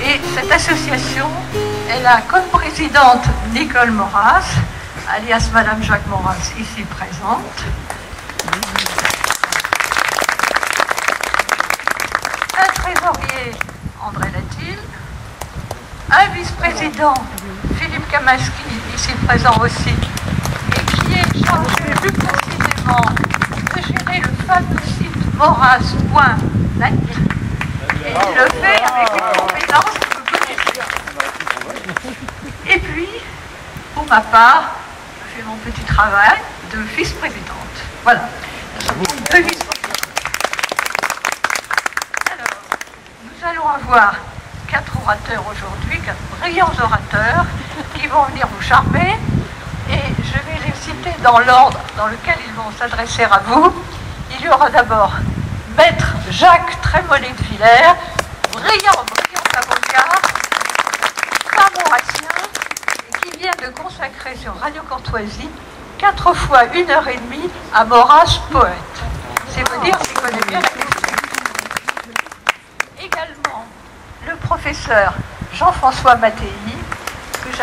Et cette association, elle a comme présidente Nicole Maurras, alias Madame Jacques Maurras, ici présente. Un trésorier, André Latil. Un vice-président, Philippe Kamaski, ici présent aussi, et qui est chargé plus précisément de gérer le fameux site maurras.net. Et il le fait avec une compétence que vous connaissez. Et puis, pour ma part, je fais mon petit travail de vice-présidente. Voilà. Nous sommes deux vice-présidents. Alors, nous allons avoir 4 orateurs aujourd'hui, 4 brillants orateurs qui vont venir vous charmer. Et je vais les citer dans l'ordre dans lequel ils vont s'adresser à vous. Il y aura d'abord Maître Jacques Trémollet de Villers, brillant avocat, pas maurassien, et qui vient de consacrer sur Radio Courtoisie 4 fois 1h30 à Maurras poète. C'est vous dire s'il connaît bien la question. Également, le professeur Jean-François Mattei, que j'ai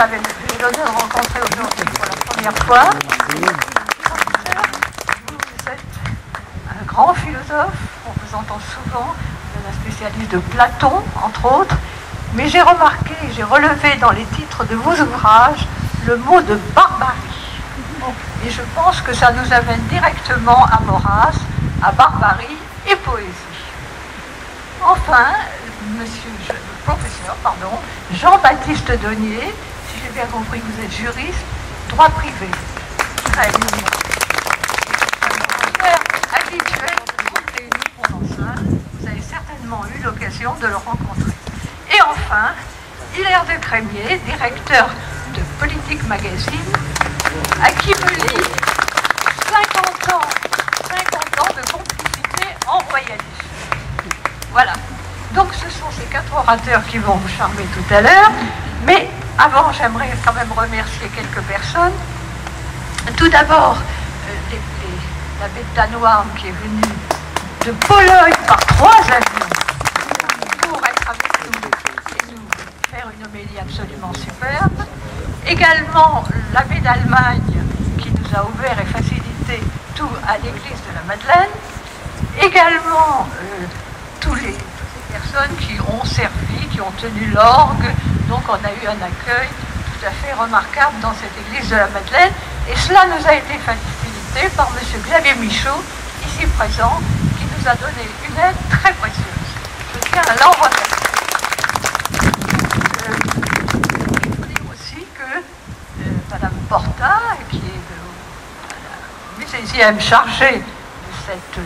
l'honneur de rencontrer aujourd'hui pour la première fois. Professeur, vous êtes un grand philosophe, on vous entend souvent, vous êtes un spécialiste de Platon, entre autres, mais j'ai remarqué, j'ai relevé dans les titres de vos ouvrages le mot de barbarie. Et je pense que ça nous amène directement à Maurras, à barbarie et poésie. Enfin, le professeur, Jean-Baptiste Donnier, si j'ai bien compris que vous êtes juriste, droit privé. Très bien. Habituel du groupe Réunis Provençal, vous avez certainement eu l'occasion de le rencontrer. Et enfin, Hilaire de Crémier, directeur de Politique Magazine, à qui me lie 50 ans de complicité en royalisme. Voilà. Donc ce sont ces 4 orateurs qui vont vous charmer tout à l'heure. Mais avant, j'aimerais quand même remercier quelques personnes. Tout d'abord, la Beta Noire qui est venue de Pologne par 3 avions pour être avec nous et nous faire une homélie absolument superbe. Également, l'abbé d'Allemagne qui nous a ouvert et facilité tout à l'église de la Madeleine. Également, tous les personnes qui ont servi, qui ont tenu l'orgue. Donc on a eu un accueil tout à fait remarquable dans cette église de la Madeleine. Et cela nous a été facilité par M. Xavier Michaud, ici présent, qui nous a donné une aide très précieuse. Je tiens à l'en remercier. Je vous dire aussi que Mme Porta, qui est la muséienne chargée de cette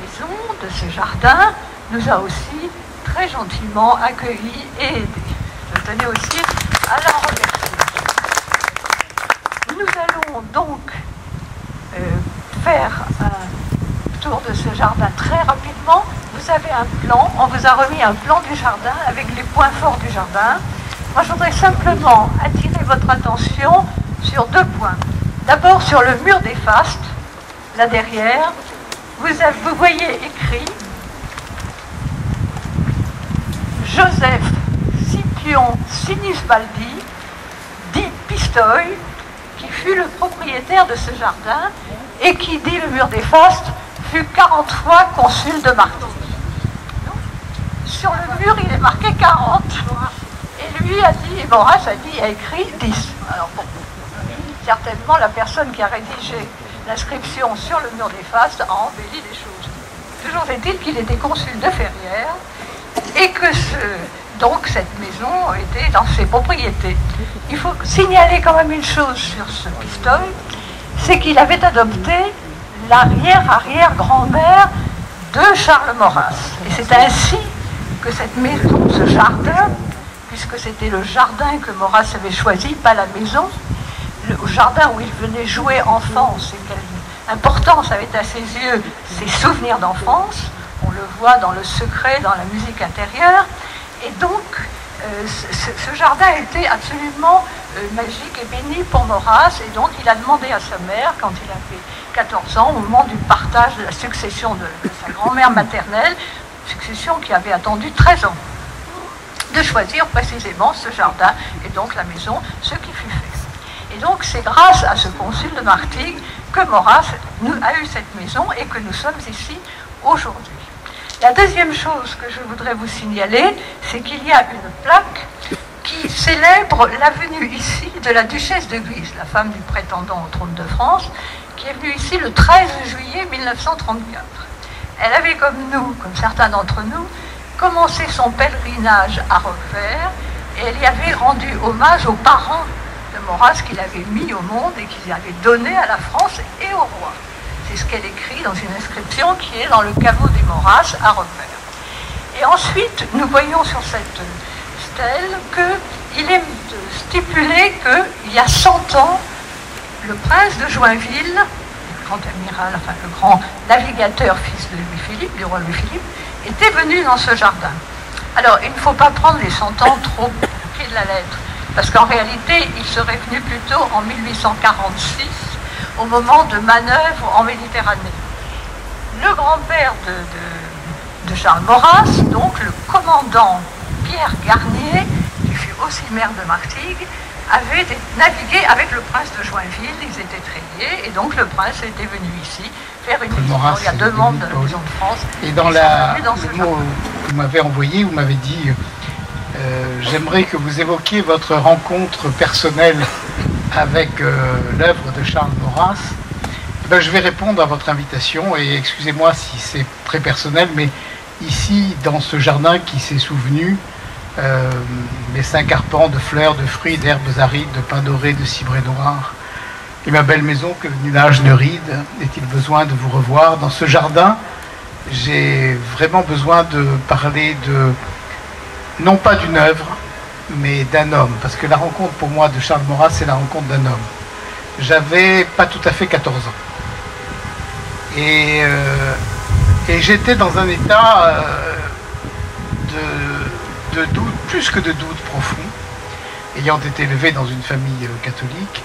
maison, de ce jardin, nous a aussi très gentiment accueillis et aidés. Je tenais aussi à l'en remercier. Nous allons donc faire un tour de ce jardin très rapidement. Vous avez un plan, on vous a remis un plan du jardin avec les points forts du jardin. Moi, je voudrais simplement attirer votre attention sur 2 points. D'abord, sur le mur des fastes, là derrière, vous voyez écrit Joseph Scipion Sinisbaldi, dit Pistoille, qui fut le propriétaire de ce jardin et qui, dit le mur des fastes, fut 40 fois consul de Martinique. Sur le mur, il est marqué 40. Et lui a dit, et Maurras a écrit 10. Alors bon, certainement la personne qui a rédigé l'inscription sur le mur des fastes a embelli les choses. Toujours est-il qu'il était consul de Ferrières et que donc cette maison était dans ses propriétés. Il faut signaler quand même une chose sur ce Pistoille, c'est qu'il avait adopté l'arrière-arrière-grand-mère de Charles Maurras. Et c'est ainsi que cette maison, ce jardin, puisque c'était le jardin que Maurras avait choisi, pas la maison, le jardin où il venait jouer enfance, et quelle importance avait à ses yeux ses souvenirs d'enfance, on le voit dans le secret, dans la musique intérieure, et donc ce jardin était absolument magique et béni pour Maurras, et donc il a demandé à sa mère, quand il avait 14 ans, au moment du partage de la succession de sa grand-mère maternelle, succession qui avait attendu 13 ans, de choisir précisément ce jardin et donc la maison, ce qui fut fait. Et donc c'est grâce à ce concile de Martigues que Maurras a eu cette maison et que nous sommes ici aujourd'hui. La deuxième chose que je voudrais vous signaler, c'est qu'il y a une plaque qui célèbre la venue ici de la duchesse de Guise, la femme du prétendant au trône de France, qui est venue ici le 13 juillet 1934. Elle avait comme nous, comme certains d'entre nous, commencé son pèlerinage à Roquefort et elle y avait rendu hommage aux parents de Maurras qu'il avait mis au monde et qu'il avait donné à la France et au roi. C'est ce qu'elle écrit dans une inscription qui est dans le caveau des Maurras à Roquefort. Et ensuite, nous voyons sur cette stèle qu'il est stipulé qu'il y a 100 ans, le prince de Joinville, le grand amiral, enfin le grand navigateur fils de Louis-Philippe, du roi Louis-Philippe, était venu dans ce jardin. Alors, il ne faut pas prendre les 100 ans trop au pied de la lettre, parce qu'en réalité, il serait venu plutôt en 1846, au moment de manœuvres en Méditerranée. Le grand-père de Charles Maurras, donc le commandant Pierre Garnier, qui fut aussi maire de Martigues, avait navigué avec le prince de Joinville, ils étaient très liés, et donc le prince était venu ici faire une visite. Il y a deux membres de la Maison de France. Et dans le mot que vous m'avez envoyé, vous m'avez dit j'aimerais que vous évoquiez votre rencontre personnelle avec l'œuvre de Charles Maurras. Ben, je vais répondre à votre invitation, et excusez-moi si c'est très personnel, mais ici, dans ce jardin qui s'est souvenu, mes 5 arpents de fleurs, de fruits, d'herbes arides, de pins dorés, de cibrés noirs, et ma belle maison que le nuage ne ride, est-il besoin de vous revoir? Dans ce jardin, j'ai vraiment besoin de parler de, non pas d'une œuvre, mais d'un homme, parce que la rencontre pour moi de Charles Maurras, c'est la rencontre d'un homme. J'avais pas tout à fait 14 ans. Et j'étais dans un état de doute, plus que de doute profond, ayant été élevé dans une famille catholique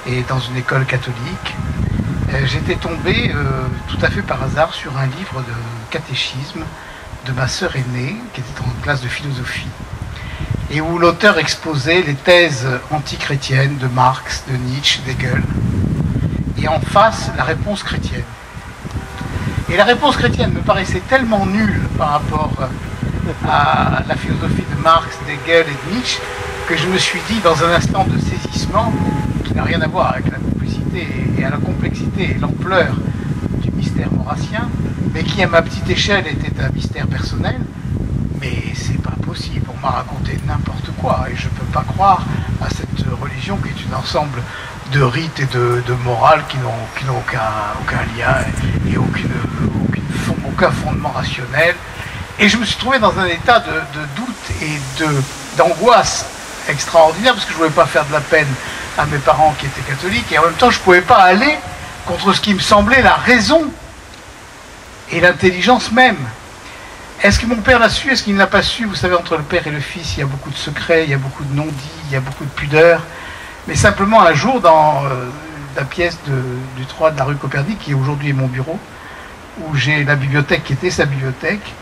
et dans une école catholique. J'étais tombé tout à fait par hasard sur un livre de catéchisme de ma sœur aînée, qui était en classe de philosophie, et où l'auteur exposait les thèses antichrétiennes de Marx, de Nietzsche, d'Hegel, et en face, la réponse chrétienne. Et la réponse chrétienne me paraissait tellement nulle par rapport à la philosophie de Marx, d'Hegel et de Nietzsche, que je me suis dit, dans un instant de saisissement, qui n'a rien à voir avec la complicité et à la complexité et l'ampleur du mystère maurassien, mais qui, à ma petite échelle, était un mystère personnel, mais c'est pas possible, on m'a raconté n'importe quoi, et je peux pas croire à cette religion qui est un ensemble de rites et de morales qui n'ont aucun lien et aucun fondement rationnel. Et je me suis trouvé dans un état de doute et d'angoisse extraordinaire, parce que je ne voulais pas faire de la peine à mes parents qui étaient catholiques, et en même temps je ne pouvais pas aller contre ce qui me semblait la raison et l'intelligence même. Est-ce que mon père l'a su? Est-ce qu'il ne l'a pas su? Vous savez, entre le père et le fils, il y a beaucoup de secrets, il y a beaucoup de non-dits, il y a beaucoup de pudeur. Mais simplement, un jour, dans la pièce du 3 de la rue Copernic, qui aujourd'hui est mon bureau, où j'ai la bibliothèque qui était sa bibliothèque,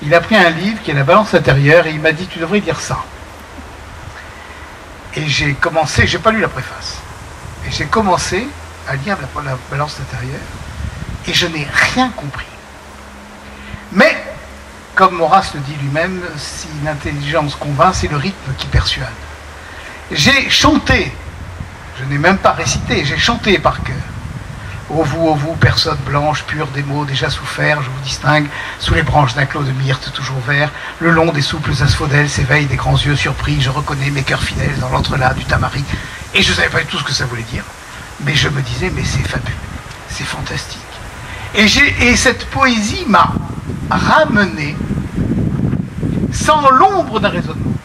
il a pris un livre qui est la Balance intérieure, et il m'a dit, tu devrais lire ça. Et j'ai commencé, j'ai pas lu la préface, et j'ai commencé à lire la Balance intérieure, et je n'ai rien compris. Mais, comme Maurras le dit lui-même, si l'intelligence convainc, c'est le rythme qui persuade. J'ai chanté, je n'ai même pas récité, j'ai chanté par cœur. Ô vous, personne blanche, pure des mots déjà soufferts, je vous distingue, sous les branches d'un clos de myrte toujours vert, le long des souples asphodèles s'éveillent des grands yeux surpris, je reconnais mes cœurs fidèles dans l'entrelacs du tamari. Et je ne savais pas du tout ce que ça voulait dire, mais je me disais, mais c'est fabuleux, c'est fantastique. Et cette poésie m'a ramené, sans l'ombre d'un raisonnement,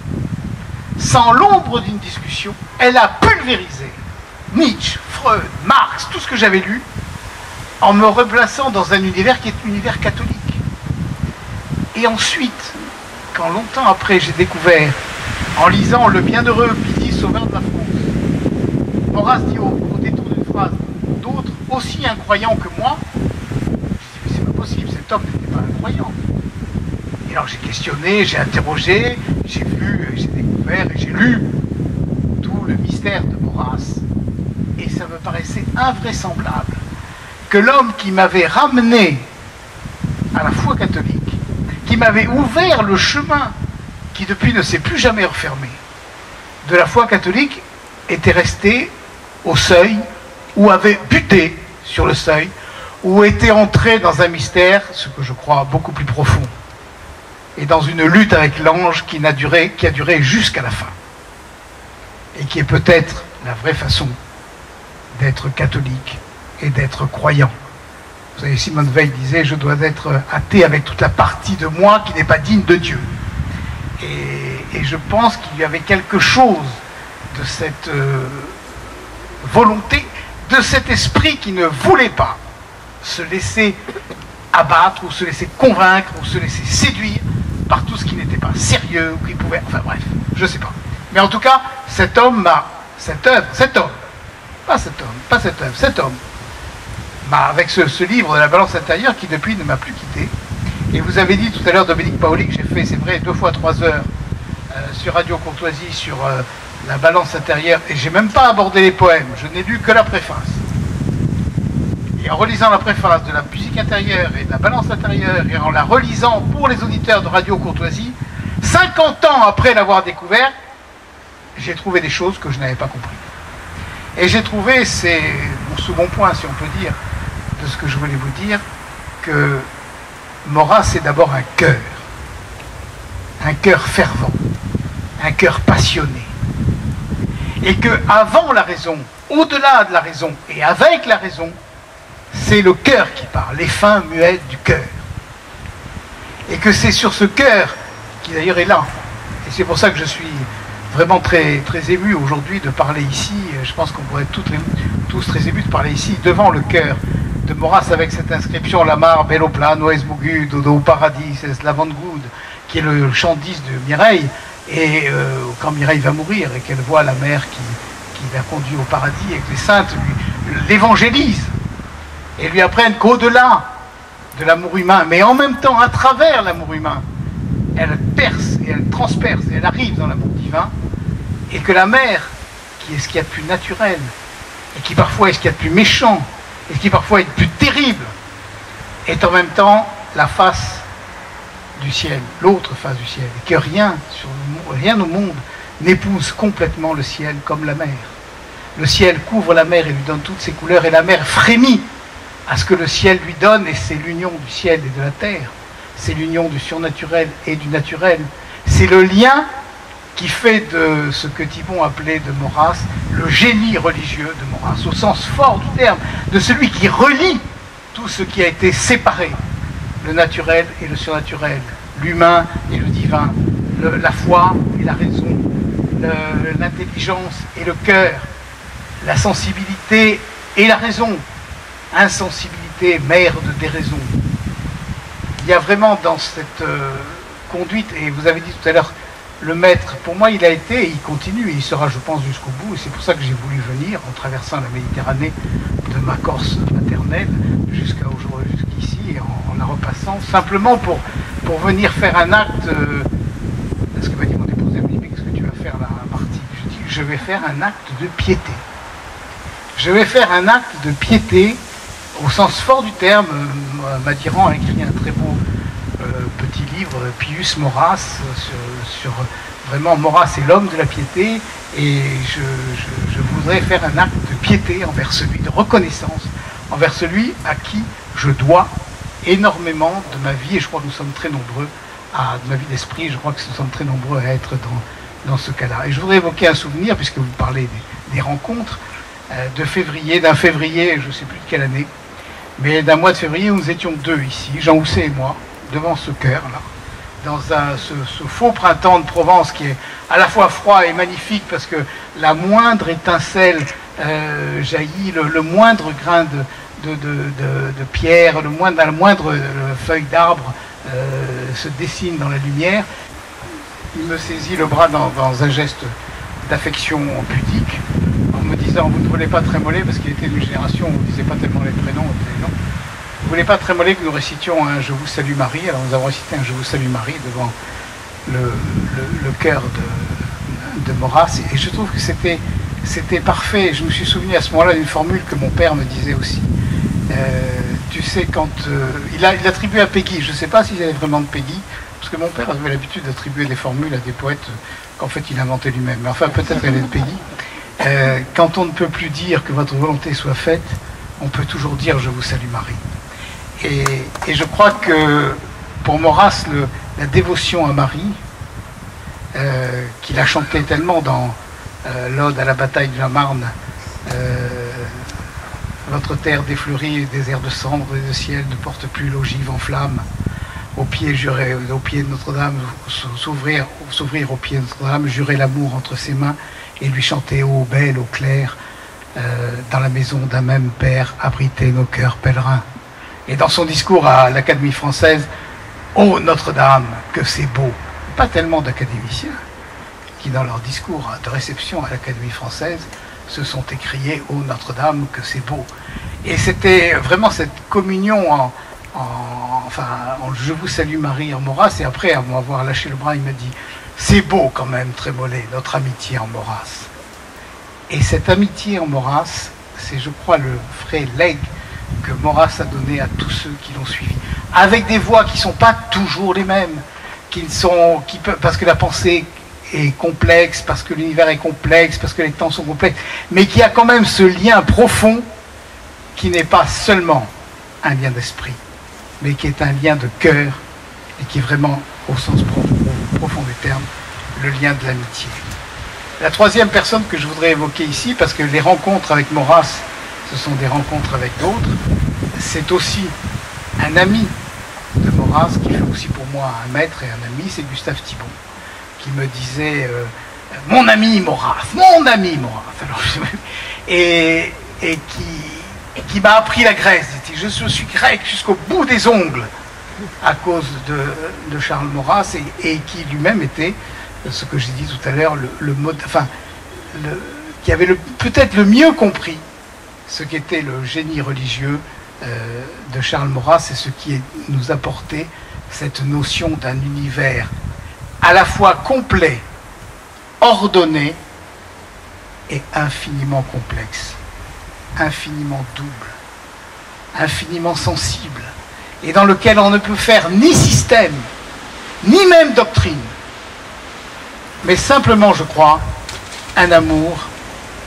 sans l'ombre d'une discussion, elle a pulvérisé Nietzsche, Freud, Marx, tout ce que j'avais lu, en me replaçant dans un univers qui est l'univers catholique. Et ensuite, quand longtemps après j'ai découvert, en lisant Le bienheureux Pidi, sauveur de la France, Maurras dit au détour d'une phrase, d'autres aussi incroyants que moi. Je dis, mais c'est pas possible, cet homme n'était pas incroyant. Et alors j'ai questionné, j'ai interrogé, j'ai vu, j'ai découvert et j'ai lu tout le mystère de Maurras. Et ça me paraissait invraisemblable que l'homme qui m'avait ramené à la foi catholique, qui m'avait ouvert le chemin, qui depuis ne s'est plus jamais refermé, de la foi catholique, était resté au seuil, ou avait buté sur le seuil, ou était entré dans un mystère, ce que je crois beaucoup plus profond, et dans une lutte avec l'ange qui a duré jusqu'à la fin, et qui est peut-être la vraie façon d'être catholique et d'être croyant. Vous savez, Simone Veil disait « Je dois être athée avec toute la partie de moi qui n'est pas digne de Dieu ». Et je pense qu'il y avait quelque chose de cette volonté, de cet esprit qui ne voulait pas se laisser abattre, ou se laisser convaincre, ou se laisser séduire par tout ce qui n'était pas sérieux, ou qui pouvait... Enfin bref, je ne sais pas. Mais en tout cas, cet homme, avec ce livre de la balance intérieure qui depuis ne m'a plus quitté. Et vous avez dit tout à l'heure, Dominique Paoli, que j'ai fait, c'est vrai, 2 fois 3 heures sur Radio Courtoisie sur la balance intérieure, et j'ai même pas abordé les poèmes, je n'ai lu que la préface. Et en relisant la préface de la musique intérieure et de la balance intérieure, et en la relisant pour les auditeurs de Radio Courtoisie, 50 ans après l'avoir découvert, j'ai trouvé des choses que je n'avais pas compris. Et j'ai trouvé, c'est mon second point, si on peut dire, de ce que je voulais vous dire, que Maurras, c'est d'abord un cœur fervent, un cœur passionné. Et que avant la raison, au-delà de la raison et avec la raison, c'est le cœur qui parle, les fins muettes du cœur. Et que c'est sur ce cœur, qui d'ailleurs est là, et c'est pour ça que je suis vraiment très, très ému aujourd'hui de parler ici, je pense qu'on pourrait être tous très émus de parler ici, devant le cœur de Maurras, avec cette inscription « Lamar, bello plano, es mugu, dodo paradis, es lavandgoud », qui est le chant 10 de Mireille, et quand Mireille va mourir et qu'elle voit la mère qui la conduit au paradis, et que les saintes l'évangélisent, et lui apprennent qu'au-delà de l'amour humain, mais en même temps à travers l'amour humain, elle perce et elle transperce et elle arrive dans l'amour divin, et que la mère, qui est ce qu'il y a de plus naturel, et qui parfois est ce qu'il y a de plus méchant, et qui parfois est de plus terrible, est en même temps la face du ciel, l'autre face du ciel, et que rien au monde n'épouse complètement le ciel comme la mer. Le ciel couvre la mer et lui donne toutes ses couleurs, et la mer frémit à ce que le ciel lui donne, et c'est l'union du ciel et de la terre. C'est l'union du surnaturel et du naturel. C'est le lien qui fait de ce que Thibon appelait de Maurras le génie religieux de Maurras, au sens fort du terme, de celui qui relie tout ce qui a été séparé, le naturel et le surnaturel, l'humain et le divin, la foi et la raison, l'intelligence et le cœur, la sensibilité et la raison, insensibilité, mère de déraison. Il y a vraiment dans cette conduite, et vous avez dit tout à l'heure, le maître, pour moi il a été, et il continue, et il sera je pense jusqu'au bout, et c'est pour ça que j'ai voulu venir, en traversant la Méditerranée de ma Corse maternelle jusqu'ici, et en la repassant, simplement pour venir faire un acte, parce que m'a dit mon épouse, elle me dit, mais qu'est-ce que tu vas faire là, Marty? Je dis, je vais faire un acte de piété. Je vais faire un acte de piété, au sens fort du terme. Madiran a écrit un très beau petit livre, Pius Maurras, sur vraiment Maurras et l'homme de la piété, et je voudrais faire un acte de piété envers celui, de reconnaissance envers celui à qui je dois énormément de ma vie, et je crois que nous sommes très nombreux, de ma vie d'esprit, je crois que nous sommes très nombreux à être dans ce cas-là. Et je voudrais évoquer un souvenir, puisque vous parlez des rencontres, d'un février, je ne sais plus de quelle année, mais d'un mois de février où nous étions deux ici, Jean Housset et moi, devant ce cœur-là, dans ce faux printemps de Provence qui est à la fois froid et magnifique parce que la moindre étincelle jaillit, le moindre grain de pierre, la moindre feuille d'arbre se dessine dans la lumière. Il me saisit le bras dans un geste d'affection pudique en me disant disant « Vous ne voulez pas trémoler » parce qu'il était d'une génération où on ne disait pas tellement les prénoms, on disait non. Vous ne voulez pas trémoler que nous récitions un « Je vous salue Marie ». Alors nous avons récité un « Je vous salue Marie » devant le chœur de Maurras, et je trouve que c'était parfait. Je me suis souvenu à ce moment-là d'une formule que mon père me disait aussi. Tu sais, quand il attribuait à Peggy, je ne sais pas s'il avait vraiment de Peggy, parce que mon père avait l'habitude d'attribuer des formules à des poètes qu'en fait il inventait lui-même, mais enfin peut-être elle est de Peggy. Quand on ne peut plus dire que votre volonté soit faite, on peut toujours dire « Je vous salue Marie ». Et je crois que pour Maurras, la dévotion à Marie, qu'il a chanté tellement dans l'Ode à la bataille de la Marne, votre terre défleurie, désert de cendres et de ciel ne porte plus l'ogive en flammes. Au pied de Notre-Dame, s'ouvrir au pied de Notre-Dame, jurer l'amour entre ses mains et lui chanter ô belle, ô claire, dans la maison d'un même père, abriter nos cœurs pèlerins. Et dans son discours à l'Académie française, ô Notre-Dame, que c'est beau. Pas tellement d'académiciens qui, dans leur discours de réception à l'Académie française, se sont écriés « Ô Notre-Dame, que c'est beau ». Et c'était vraiment cette communion enfin, je vous salue Marie en Maurras, et après, à m'avoir lâché le bras, il m'a dit « C'est beau quand même, Trémollet, notre amitié en Maurras ». Et cette amitié en Maurras, c'est, je crois, le vrai legs que Maurras a donné à tous ceux qui l'ont suivi, avec des voix qui ne sont pas toujours les mêmes, parce que la pensée est complexe, parce que l'univers est complexe, parce que les temps sont complexes, mais qui a quand même ce lien profond qui n'est pas seulement un lien d'esprit, mais qui est un lien de cœur et qui est vraiment, au sens profond du terme, le lien de l'amitié. La troisième personne que je voudrais évoquer ici, parce que les rencontres avec Maurras, ce sont des rencontres avec d'autres, c'est aussi un ami de Maurras, qui fait aussi pour moi un maître et un ami, c'est Gustave Thibon, qui me disait mon ami Maurras, mon ami Maurras. Alors, et qui m'a appris la Grèce. Je suis grec jusqu'au bout des ongles à cause de Charles Maurras, et qui lui-même était, ce que j'ai dit tout à l'heure, qui avait peut-être le mieux compris ce qu'était le génie religieux de Charles Maurras, et ce qui nous apportait cette notion d'un univers à la fois complet, ordonné et infiniment complexe, infiniment double, infiniment sensible, et dans lequel on ne peut faire ni système, ni même doctrine, mais simplement, je crois, un amour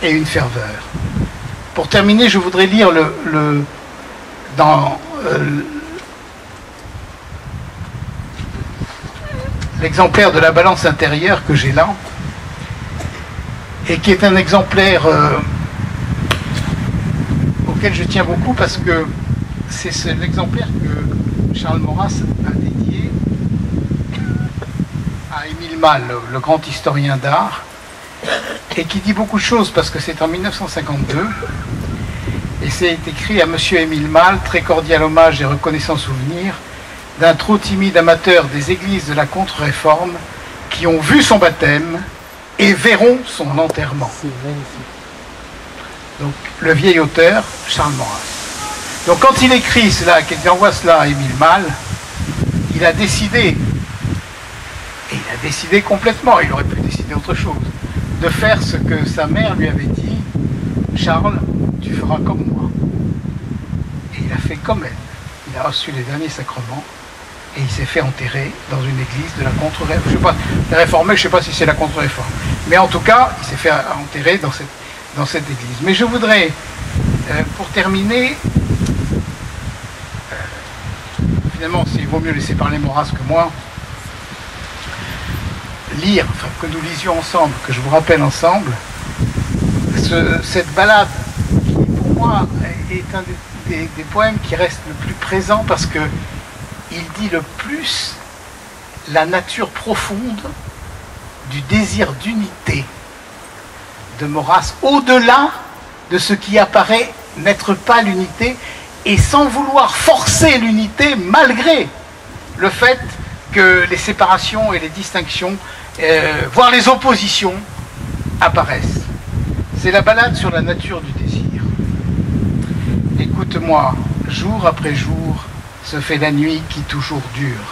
et une ferveur. Pour terminer, je voudrais lire l'exemplaire de la balance intérieure que j'ai là, et qui est un exemplaire auquel je tiens beaucoup, parce que c'est l'exemplaire que Charles Maurras a dédié à Émile Malle, le grand historien d'art, et qui dit beaucoup de choses, parce que c'est en 1952, et c'est écrit à Monsieur Émile Malle, très cordial hommage et reconnaissant souvenir d'un trop timide amateur des églises de la contre-réforme qui ont vu son baptême et verront son enterrement. C'est magnifique. Donc, le vieil auteur, Charles Maurras. Donc, quand il écrit cela, qu'il envoie cela à Émile Malle, il a décidé, et il a décidé complètement, il aurait pu décider autre chose, de faire ce que sa mère lui avait dit: Charles, tu feras comme moi. Et il a fait comme elle. Il a reçu les derniers sacrements et il s'est fait enterrer dans une église de la contre-réforme. Je ne sais pas, la réformée, je ne sais pas si c'est la contre-réforme. Mais en tout cas, il s'est fait enterrer dans cette église. Mais je voudrais, pour terminer, finalement, il vaut mieux laisser parler Maurras que moi, lire, enfin, que nous lisions ensemble, que je vous rappelle ensemble, cette ballade qui, pour moi, est un des poèmes qui reste le plus présent, parce que il dit le plus la nature profonde du désir d'unité de Maurras, au-delà de ce qui apparaît n'être pas l'unité, et sans vouloir forcer l'unité, malgré le fait que les séparations et les distinctions, voire les oppositions, apparaissent. C'est la ballade sur la nature du désir. Écoute-moi, jour après jour, se fait la nuit qui toujours dure.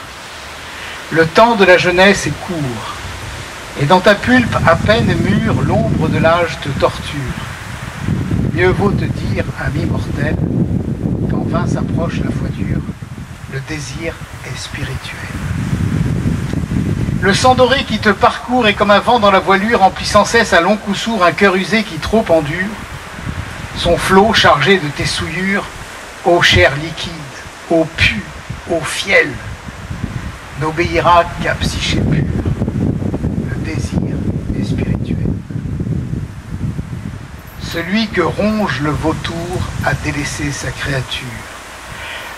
Le temps de la jeunesse est court, et dans ta pulpe à peine mûre, l'ombre de l'âge te torture. Mieux vaut te dire, ami mortel, quand vain s'approche la foi dure, le désir est spirituel. Le sang doré qui te parcourt est comme un vent dans la voilure, remplit sans cesse à long coup sourd un cœur usé qui trop endure. Son flot chargé de tes souillures, ô chair liquide, ô pu, ô fiel, n'obéira qu'à psyché pure. Le désir est spirituel. Celui que ronge le vautour a délaissé sa créature.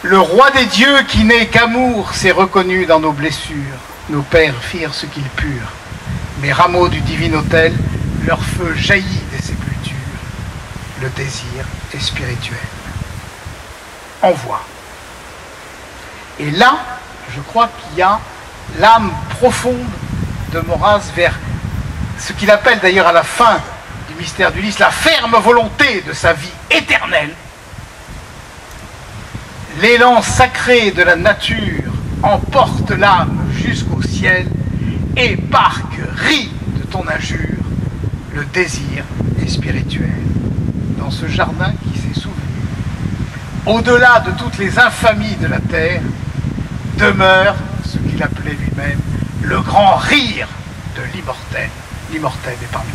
Le roi des dieux qui n'est qu'amour s'est reconnu dans nos blessures. Nos pères firent ce qu'ils purent. Mais rameaux du divin autel, leur feu jaillit des sépultures. Le désir est spirituel. Envoie. Et là, je crois qu'il y a l'âme profonde de Maurras vers ce qu'il appelle d'ailleurs à la fin du mystère d'Ulysse, la ferme volonté de sa vie éternelle. L'élan sacré de la nature emporte l'âme jusqu'au ciel et parquerie de ton injure, le désir est spirituel. Dans ce jardin qui s'est souvenu, au-delà de toutes les infamies de la terre, demeure ce qu'il appelait lui-même le grand rire de l'immortel. L'immortel est parmi nous.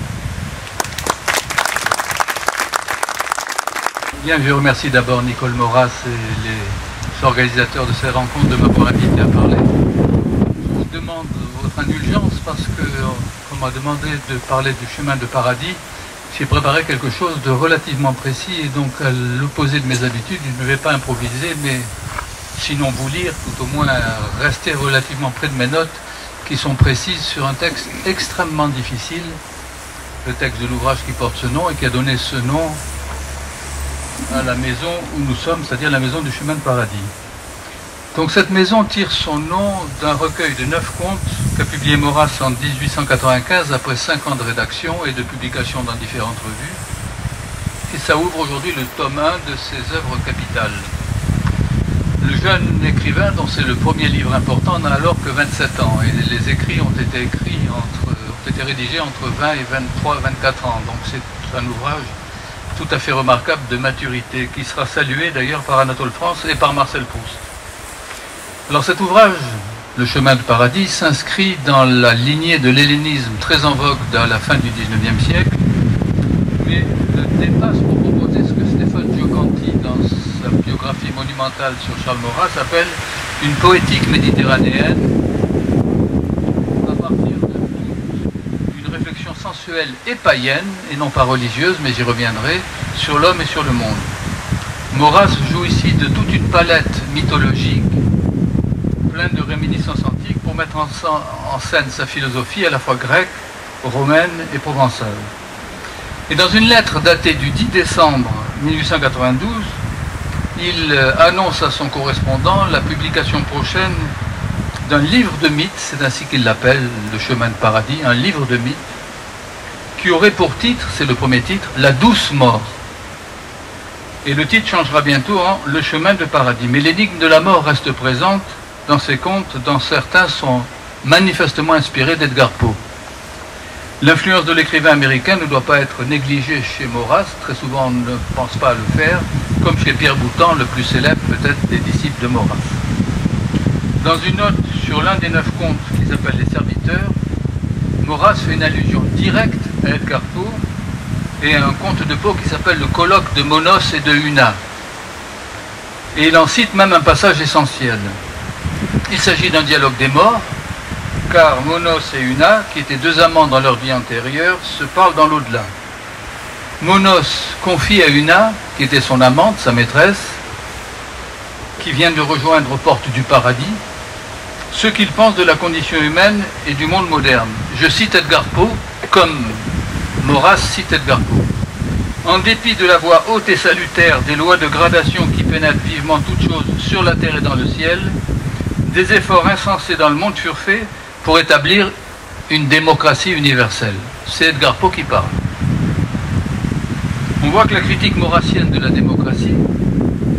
Bien, je remercie d'abord Nicole Maurras et les organisateurs de ces rencontres de m'avoir invité à parler. Je vous demande votre indulgence parce qu'on m'a demandé de parler du chemin de paradis. J'ai préparé quelque chose de relativement précis et donc à l'opposé de mes habitudes, je ne vais pas improviser, mais sinon vous lire, tout au moins rester relativement près de mes notes qui sont précises sur un texte extrêmement difficile, le texte de l'ouvrage qui porte ce nom et qui a donné ce nom à la maison où nous sommes, c'est-à-dire la maison du chemin de paradis. Donc cette maison tire son nom d'un recueil de 9 contes qu'a publié Maurras en 1895 après 5 ans de rédaction et de publication dans différentes revues. Et ça ouvre aujourd'hui le tome 1 de ses œuvres capitales. Le jeune écrivain, dont c'est le premier livre important, n'a alors que 27 ans et les écrits ont été rédigés entre 20 et 23, 24 ans. Donc c'est un ouvrage tout à fait remarquable de maturité, qui sera salué d'ailleurs par Anatole France et par Marcel Proust. Alors cet ouvrage, Le chemin de paradis, s'inscrit dans la lignée de l'hellénisme très en vogue à la fin du XIXe siècle, mais dépasse pour proposer ce que Stéphane Giocanti, dans sa biographie monumentale sur Charles Maurras, appelle une poétique méditerranéenne à partir d'une réflexion sensuelle et païenne, et non pas religieuse, mais j'y reviendrai, sur l'homme et sur le monde. Maurras joue ici de toute une palette mythologique, pleine de réminiscences antiques, pour mettre en scène sa philosophie à la fois grecque, romaine et provençale. Et dans une lettre datée du 10 décembre 1892, il annonce à son correspondant la publication prochaine d'un livre de mythes, c'est ainsi qu'il l'appelle, Le chemin de paradis, un livre de mythes, qui aurait pour titre, c'est le premier titre, La douce mort. Et le titre changera bientôt en Le chemin de paradis. Mais l'énigme de la mort reste présente dans ces contes, dont certains sont manifestement inspirés d'Edgar Poe. L'influence de l'écrivain américain ne doit pas être négligée chez Maurras, très souvent on ne pense pas à le faire, comme chez Pierre Boutan, le plus célèbre peut-être des disciples de Maurras. Dans une note sur l'un des 9 contes qui s'appelle Les Serviteurs, Maurras fait une allusion directe à Edgar Poe et à un conte de Poe qui s'appelle Le colloque de Monos et de Una. Et il en cite même un passage essentiel. Il s'agit d'un dialogue des morts, car Monos et Una, qui étaient 2 amants dans leur vie antérieure, se parlent dans l'au-delà. Monos confie à Una, qui était son amante, sa maîtresse, qui vient de rejoindre aux portes du paradis, ce qu'il pense de la condition humaine et du monde moderne. Je cite Edgar Poe, comme Maurras cite Edgar Poe. En dépit de la voix haute et salutaire des lois de gradation qui pénètrent vivement toutes choses sur la terre et dans le ciel, des efforts insensés dans le monde furent faits pour établir une démocratie universelle. C'est Edgar Poe qui parle. On voit que la critique maurassienne de la démocratie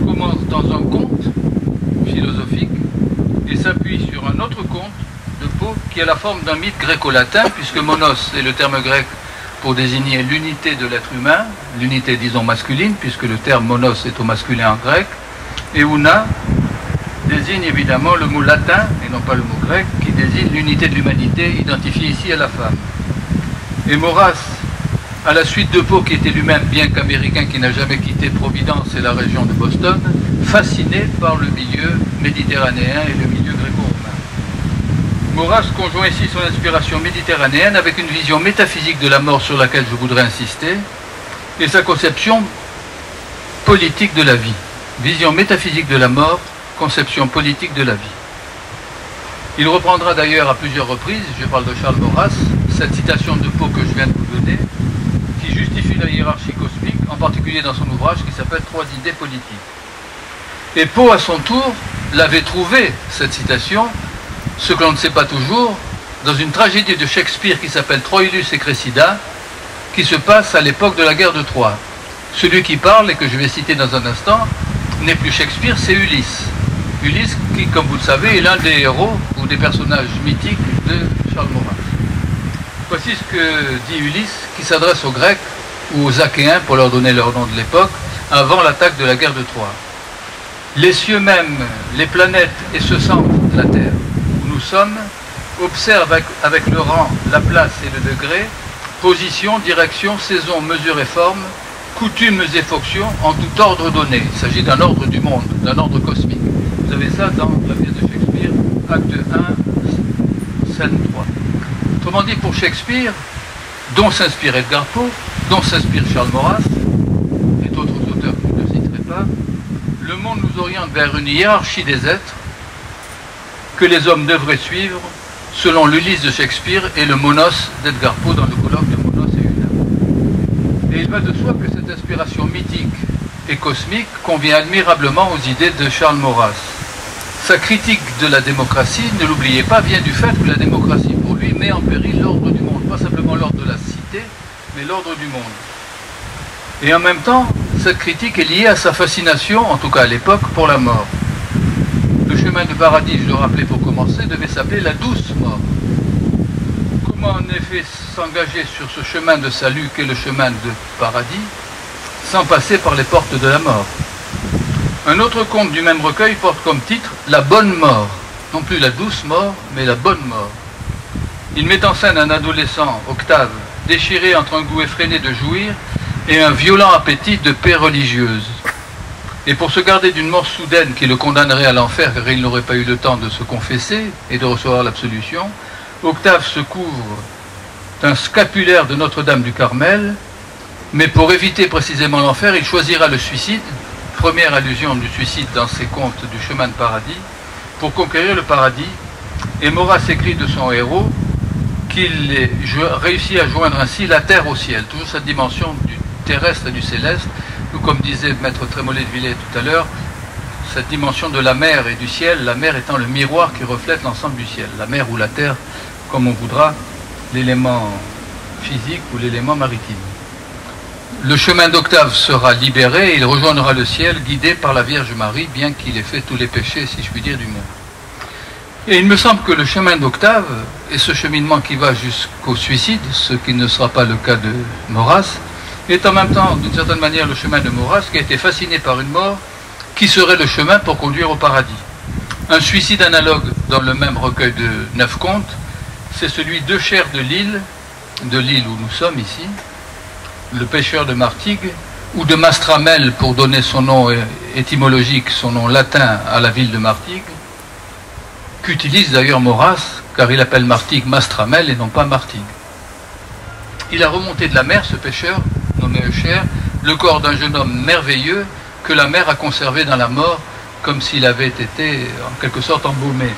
commence dans un conte philosophique et s'appuie sur un autre conte de Poe qui a la forme d'un mythe gréco-latin, puisque monos est le terme grec pour désigner l'unité de l'être humain, l'unité disons masculine, puisque le terme monos est au masculin en grec, et una désigne évidemment le mot latin, et non pas le mot grec, qui désigne l'unité de l'humanité, identifiée ici à la femme. Et Maurras, à la suite de Poe, qui était lui-même, bien qu'américain, qui n'a jamais quitté Providence et la région de Boston, fasciné par le milieu méditerranéen et le milieu gréco-romain. Maurras conjoint ici son inspiration méditerranéenne avec une vision métaphysique de la mort sur laquelle je voudrais insister, et sa conception politique de la vie. Vision métaphysique de la mort, conception politique de la vie. Il reprendra d'ailleurs à plusieurs reprises, je parle de Charles Maurras, cette citation de Poe que je viens de vous donner, qui justifie la hiérarchie cosmique, en particulier dans son ouvrage qui s'appelle « Trois idées politiques ». Et Poe, à son tour, l'avait trouvé, cette citation, ce que l'on ne sait pas toujours, dans une tragédie de Shakespeare qui s'appelle « Troilus et Cressida », qui se passe à l'époque de la guerre de Troie. Celui qui parle, et que je vais citer dans un instant, n'est plus Shakespeare, c'est Ulysse. Ulysse qui, comme vous le savez, est l'un des héros ou des personnages mythiques de Charles Maurras. Voici ce que dit Ulysse, qui s'adresse aux Grecs ou aux Achéens, pour leur donner leur nom de l'époque, avant l'attaque de la guerre de Troie. Les cieux même, les planètes et ce centre de la Terre où nous sommes, observent avec le rang, la place et le degré, position, direction, saison, mesure et forme, coutumes et fonctions en tout ordre donné. Il s'agit d'un ordre du monde, d'un ordre cosmique. Vous avez ça dans la pièce de Shakespeare, acte 1, scène 3. Autrement dit, pour Shakespeare, dont s'inspire Edgar Poe, dont s'inspire Charles Maurras, et d'autres auteurs que je ne citerai pas, le monde nous oriente vers une hiérarchie des êtres que les hommes devraient suivre selon l'Ulysse de Shakespeare et le Monos d'Edgar Poe dans le colloque de Monos et Una. Et il va de soi que cette inspiration mythique et cosmique convient admirablement aux idées de Charles Maurras. Sa critique de la démocratie, ne l'oubliez pas, vient du fait que la démocratie, pour lui, met en péril l'ordre du monde. Pas simplement l'ordre de la cité, mais l'ordre du monde. Et en même temps, cette critique est liée à sa fascination, en tout cas à l'époque, pour la mort. Le chemin du paradis, je le rappelais pour commencer, devait s'appeler la douce mort. Comment en effet s'engager sur ce chemin de salut qu'est le chemin de paradis, sans passer par les portes de la mort? Un autre conte du même recueil porte comme titre « La bonne mort », non plus la douce mort, mais la bonne mort. Il met en scène un adolescent, Octave, déchiré entre un goût effréné de jouir et un violent appétit de paix religieuse. Et pour se garder d'une mort soudaine qui le condamnerait à l'enfer car il n'aurait pas eu le temps de se confesser et de recevoir l'absolution, Octave se couvre d'un scapulaire de Notre-Dame du Carmel, mais pour éviter précisément l'enfer, il choisira le suicide, première allusion du suicide dans ses contes du chemin de paradis, pour conquérir le paradis. Et Maurras écrit de son héros qu'il réussit à joindre ainsi la terre au ciel, toujours cette dimension du terrestre et du céleste, ou comme disait Maître Trémollet de Villers tout à l'heure, cette dimension de la mer et du ciel, la mer étant le miroir qui reflète l'ensemble du ciel, la mer ou la terre, comme on voudra, l'élément physique ou l'élément maritime. Le chemin d'Octave sera libéré et il rejoindra le ciel guidé par la Vierge Marie, bien qu'il ait fait tous les péchés, si je puis dire, du monde. Et il me semble que le chemin d'Octave et ce cheminement qui va jusqu'au suicide, ce qui ne sera pas le cas de Maurras, est en même temps, d'une certaine manière, le chemin de Maurras qui a été fasciné par une mort qui serait le chemin pour conduire au paradis. Un suicide analogue dans le même recueil de 9 contes, c'est celui d'Eucher de l'île où nous sommes ici, le pêcheur de Martigues, ou de Mastramel pour donner son nom étymologique, son nom latin à la ville de Martigues, qu'utilise d'ailleurs Maurras, car il appelle Martigues Mastramel et non pas Martigues. Il a remonté de la mer, ce pêcheur, nommé Eucher, le corps d'un jeune homme merveilleux que la mer a conservé dans la mort, comme s'il avait été en quelque sorte embaumé.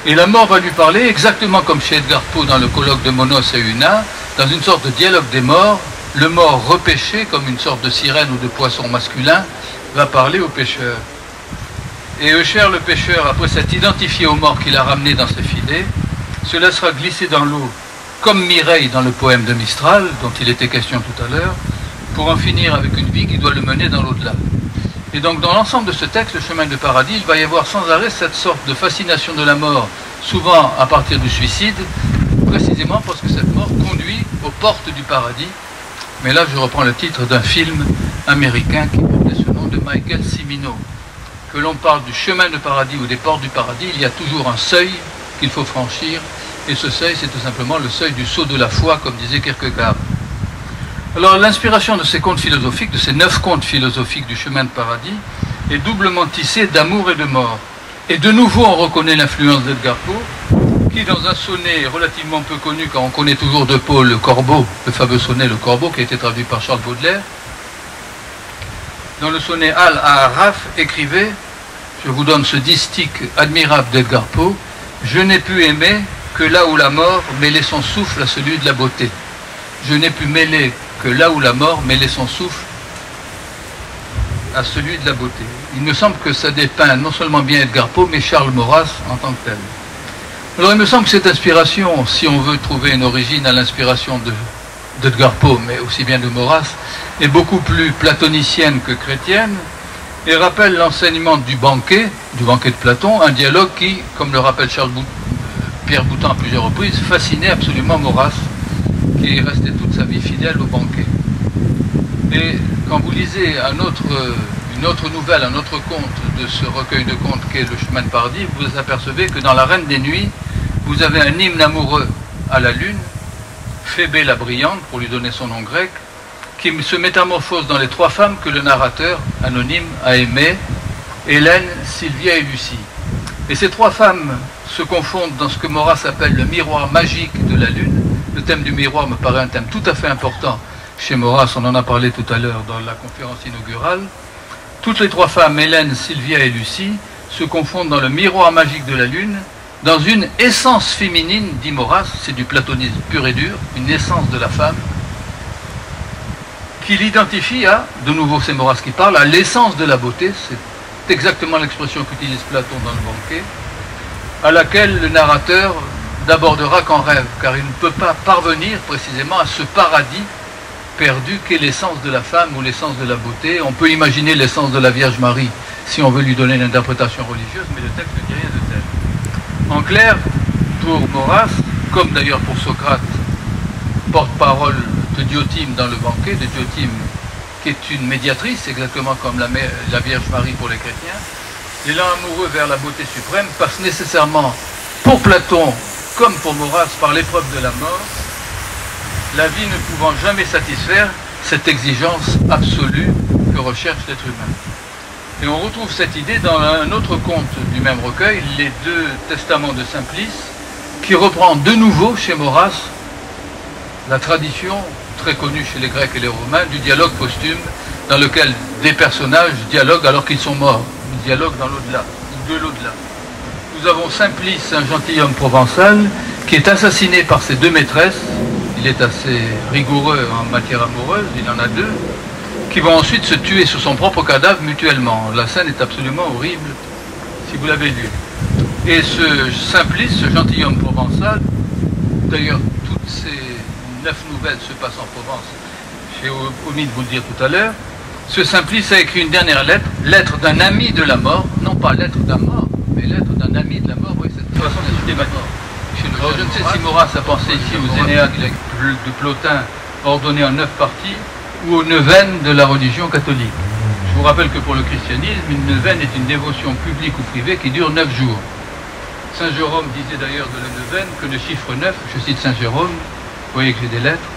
Et la mort va lui parler, exactement comme chez Edgar Poe dans le colloque de Monos et Una, dans une sorte de dialogue des morts. Le mort repêché, comme une sorte de sirène ou de poisson masculin, va parler au pêcheur. Et Eucher, le pêcheur, après s'être identifié au mort qu'il a ramené dans ses filets, se laissera glisser dans l'eau, comme Mireille dans le poème de Mistral, dont il était question tout à l'heure, pour en finir avec une vie qui doit le mener dans l'au-delà. Et donc dans l'ensemble de ce texte, le chemin de paradis, il va y avoir sans arrêt cette sorte de fascination de la mort, souvent à partir du suicide, précisément parce que cette mort conduit aux portes du paradis. Mais là, je reprends le titre d'un film américain qui portait ce nom, de Michael Cimino. Que l'on parle du chemin de paradis ou des portes du paradis, il y a toujours un seuil qu'il faut franchir, et ce seuil, c'est tout simplement le seuil du saut de la foi, comme disait Kierkegaard. Alors, l'inspiration de ces contes philosophiques, de ces 9 contes philosophiques du chemin de paradis, est doublement tissée d'amour et de mort. Et de nouveau, on reconnaît l'influence d'Edgar Poe, qui, dans un sonnet relativement peu connu, car on connaît toujours de Poe le Corbeau, le fameux sonnet Le Corbeau, qui a été traduit par Charles Baudelaire, dans le sonnet Al Aharaf, écrivait, je vous donne ce distique admirable d'Edgar Poe, « Je n'ai pu aimer que là où la mort mêlait son souffle à celui de la beauté. Je n'ai pu mêler que là où la mort mêlait son souffle à celui de la beauté. » Il me semble que ça dépeint non seulement bien Edgar Poe, mais Charles Maurras en tant que tel. Alors il me semble que cette inspiration, si on veut trouver une origine à l'inspiration d'Edgar Poe, mais aussi bien de Maurras, est beaucoup plus platonicienne que chrétienne, et rappelle l'enseignement du banquet de Platon, un dialogue qui, comme le rappelle Pierre Boutan à plusieurs reprises, fascinait absolument Maurras, qui est resté toute sa vie fidèle au banquet. Et quand vous lisez une autre nouvelle, un autre conte de ce recueil de contes qu'est Le chemin de paradis, vous vous apercevez que dans La Reine des Nuits, vous avez un hymne amoureux à la lune, Phébé la brillante, pour lui donner son nom grec, qui se métamorphose dans les 3 femmes que le narrateur anonyme a aimées, Hélène, Sylvia et Lucie. Et ces 3 femmes se confondent dans ce que Maurras appelle le miroir magique de la lune. Le thème du miroir me paraît un thème tout à fait important chez Maurras, on en a parlé tout à l'heure dans la conférence inaugurale. Toutes les 3 femmes, Hélène, Sylvia et Lucie, se confondent dans le miroir magique de la lune, dans une essence féminine, dit Maurras, c'est du platonisme pur et dur, une essence de la femme, qui l'identifie à, de nouveau c'est Maurras qui parle, à l'essence de la beauté, c'est exactement l'expression qu'utilise Platon dans le banquet, à laquelle le narrateur n'abordera qu'en rêve, car il ne peut pas parvenir précisément à ce paradis perdu qu'est l'essence de la femme ou l'essence de la beauté. On peut imaginer l'essence de la Vierge Marie si on veut lui donner une interprétation religieuse, mais le texte ne dit rien de tel. En clair, pour Maurras, comme d'ailleurs pour Socrate, porte-parole de Diotime dans le banquet, de Diotime qui est une médiatrice, exactement comme la Vierge Marie pour les chrétiens, l'élan amoureux vers la beauté suprême passe nécessairement, pour Platon comme pour Maurras, par l'épreuve de la mort, la vie ne pouvant jamais satisfaire cette exigence absolue que recherche l'être humain. Et on retrouve cette idée dans un autre conte du même recueil, Les 2 Testaments de Simplice, qui reprend de nouveau chez Maurras la tradition très connue chez les Grecs et les Romains du dialogue posthume, dans lequel des personnages dialoguent alors qu'ils sont morts. Ils dialoguent dans l'au-delà, ou de l'au-delà. Nous avons Simplice, un gentilhomme provençal, qui est assassiné par ses 2 maîtresses. Il est assez rigoureux en matière amoureuse, il en a 2, qui vont ensuite se tuer sur son propre cadavre mutuellement. La scène est absolument horrible, si vous l'avez lu. Et ce Simplice, ce gentilhomme provençal, d'ailleurs toutes ces 9 nouvelles se passent en Provence, j'ai omis de vous le dire tout à l'heure, ce Simplice a écrit une dernière lettre, lettre d'un ami de la mort, non pas lettre d'un mort, mais lettre d'un ami de la mort, oui, cette façon d'insulter ma mort. Je ne sais si Maurras a pensé ici aux Énéades de Plotin ordonnées en 9 parties ou aux neuvaines de la religion catholique. Je vous rappelle que pour le christianisme, une neuvaine est une dévotion publique ou privée qui dure 9 jours. Saint Jérôme disait d'ailleurs de la neuvaine que le chiffre 9, je cite Saint Jérôme, vous voyez que j'ai des lettres,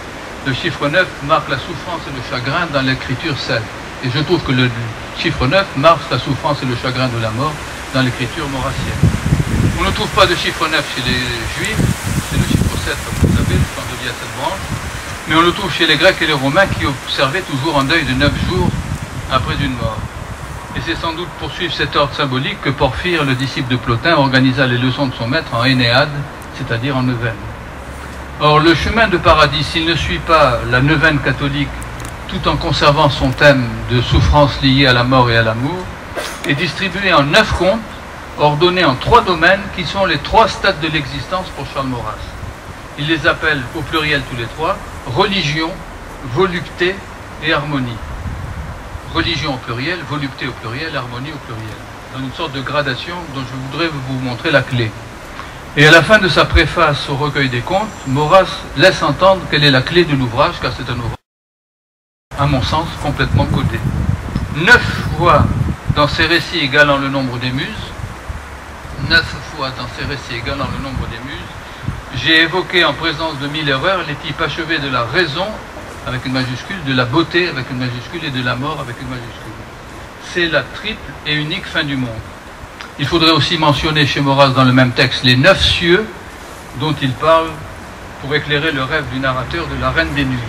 le chiffre 9 marque la souffrance et le chagrin dans l'écriture celte. Et je trouve que le chiffre 9 marque la souffrance et le chagrin de la mort dans l'écriture maurassienne. On ne trouve pas de chiffre 9 chez les Juifs, c'est le chiffre 7 comme vous savez, le chandelier à 7 branches, mais on le trouve chez les Grecs et les Romains qui observaient toujours un deuil de 9 jours après une mort. Et c'est sans doute pour suivre cet ordre symbolique que Porphyre, le disciple de Plotin, organisa les leçons de son maître en Énéade, c'est-à-dire en neuvaine. Or, le chemin de paradis, s'il ne suit pas la neuvaine catholique, tout en conservant son thème de souffrance liée à la mort et à l'amour, est distribué en 9 contes, ordonnés en 3 domaines qui sont les 3 stades de l'existence pour Charles Maurras. Il les appelle au pluriel tous les 3, religion, volupté et harmonie. Religion au pluriel, volupté au pluriel, harmonie au pluriel. Dans une sorte de gradation dont je voudrais vous montrer la clé. Et à la fin de sa préface au recueil des contes, Maurras laisse entendre quelle est la clé de l'ouvrage, car c'est un ouvrage, à mon sens, complètement codé. 9 fois dans ses récits égalant le nombre des muses, 9 fois dans ses récits égalant le nombre des muses, j'ai évoqué en présence de 1000 erreurs les types achevés de la raison, avec une majuscule, de la beauté, avec une majuscule, et de la mort, avec une majuscule. C'est la triple et unique fin du monde. Il faudrait aussi mentionner chez Maurras dans le même texte les 9 cieux dont il parle pour éclairer le rêve du narrateur de la Reine des Nuits.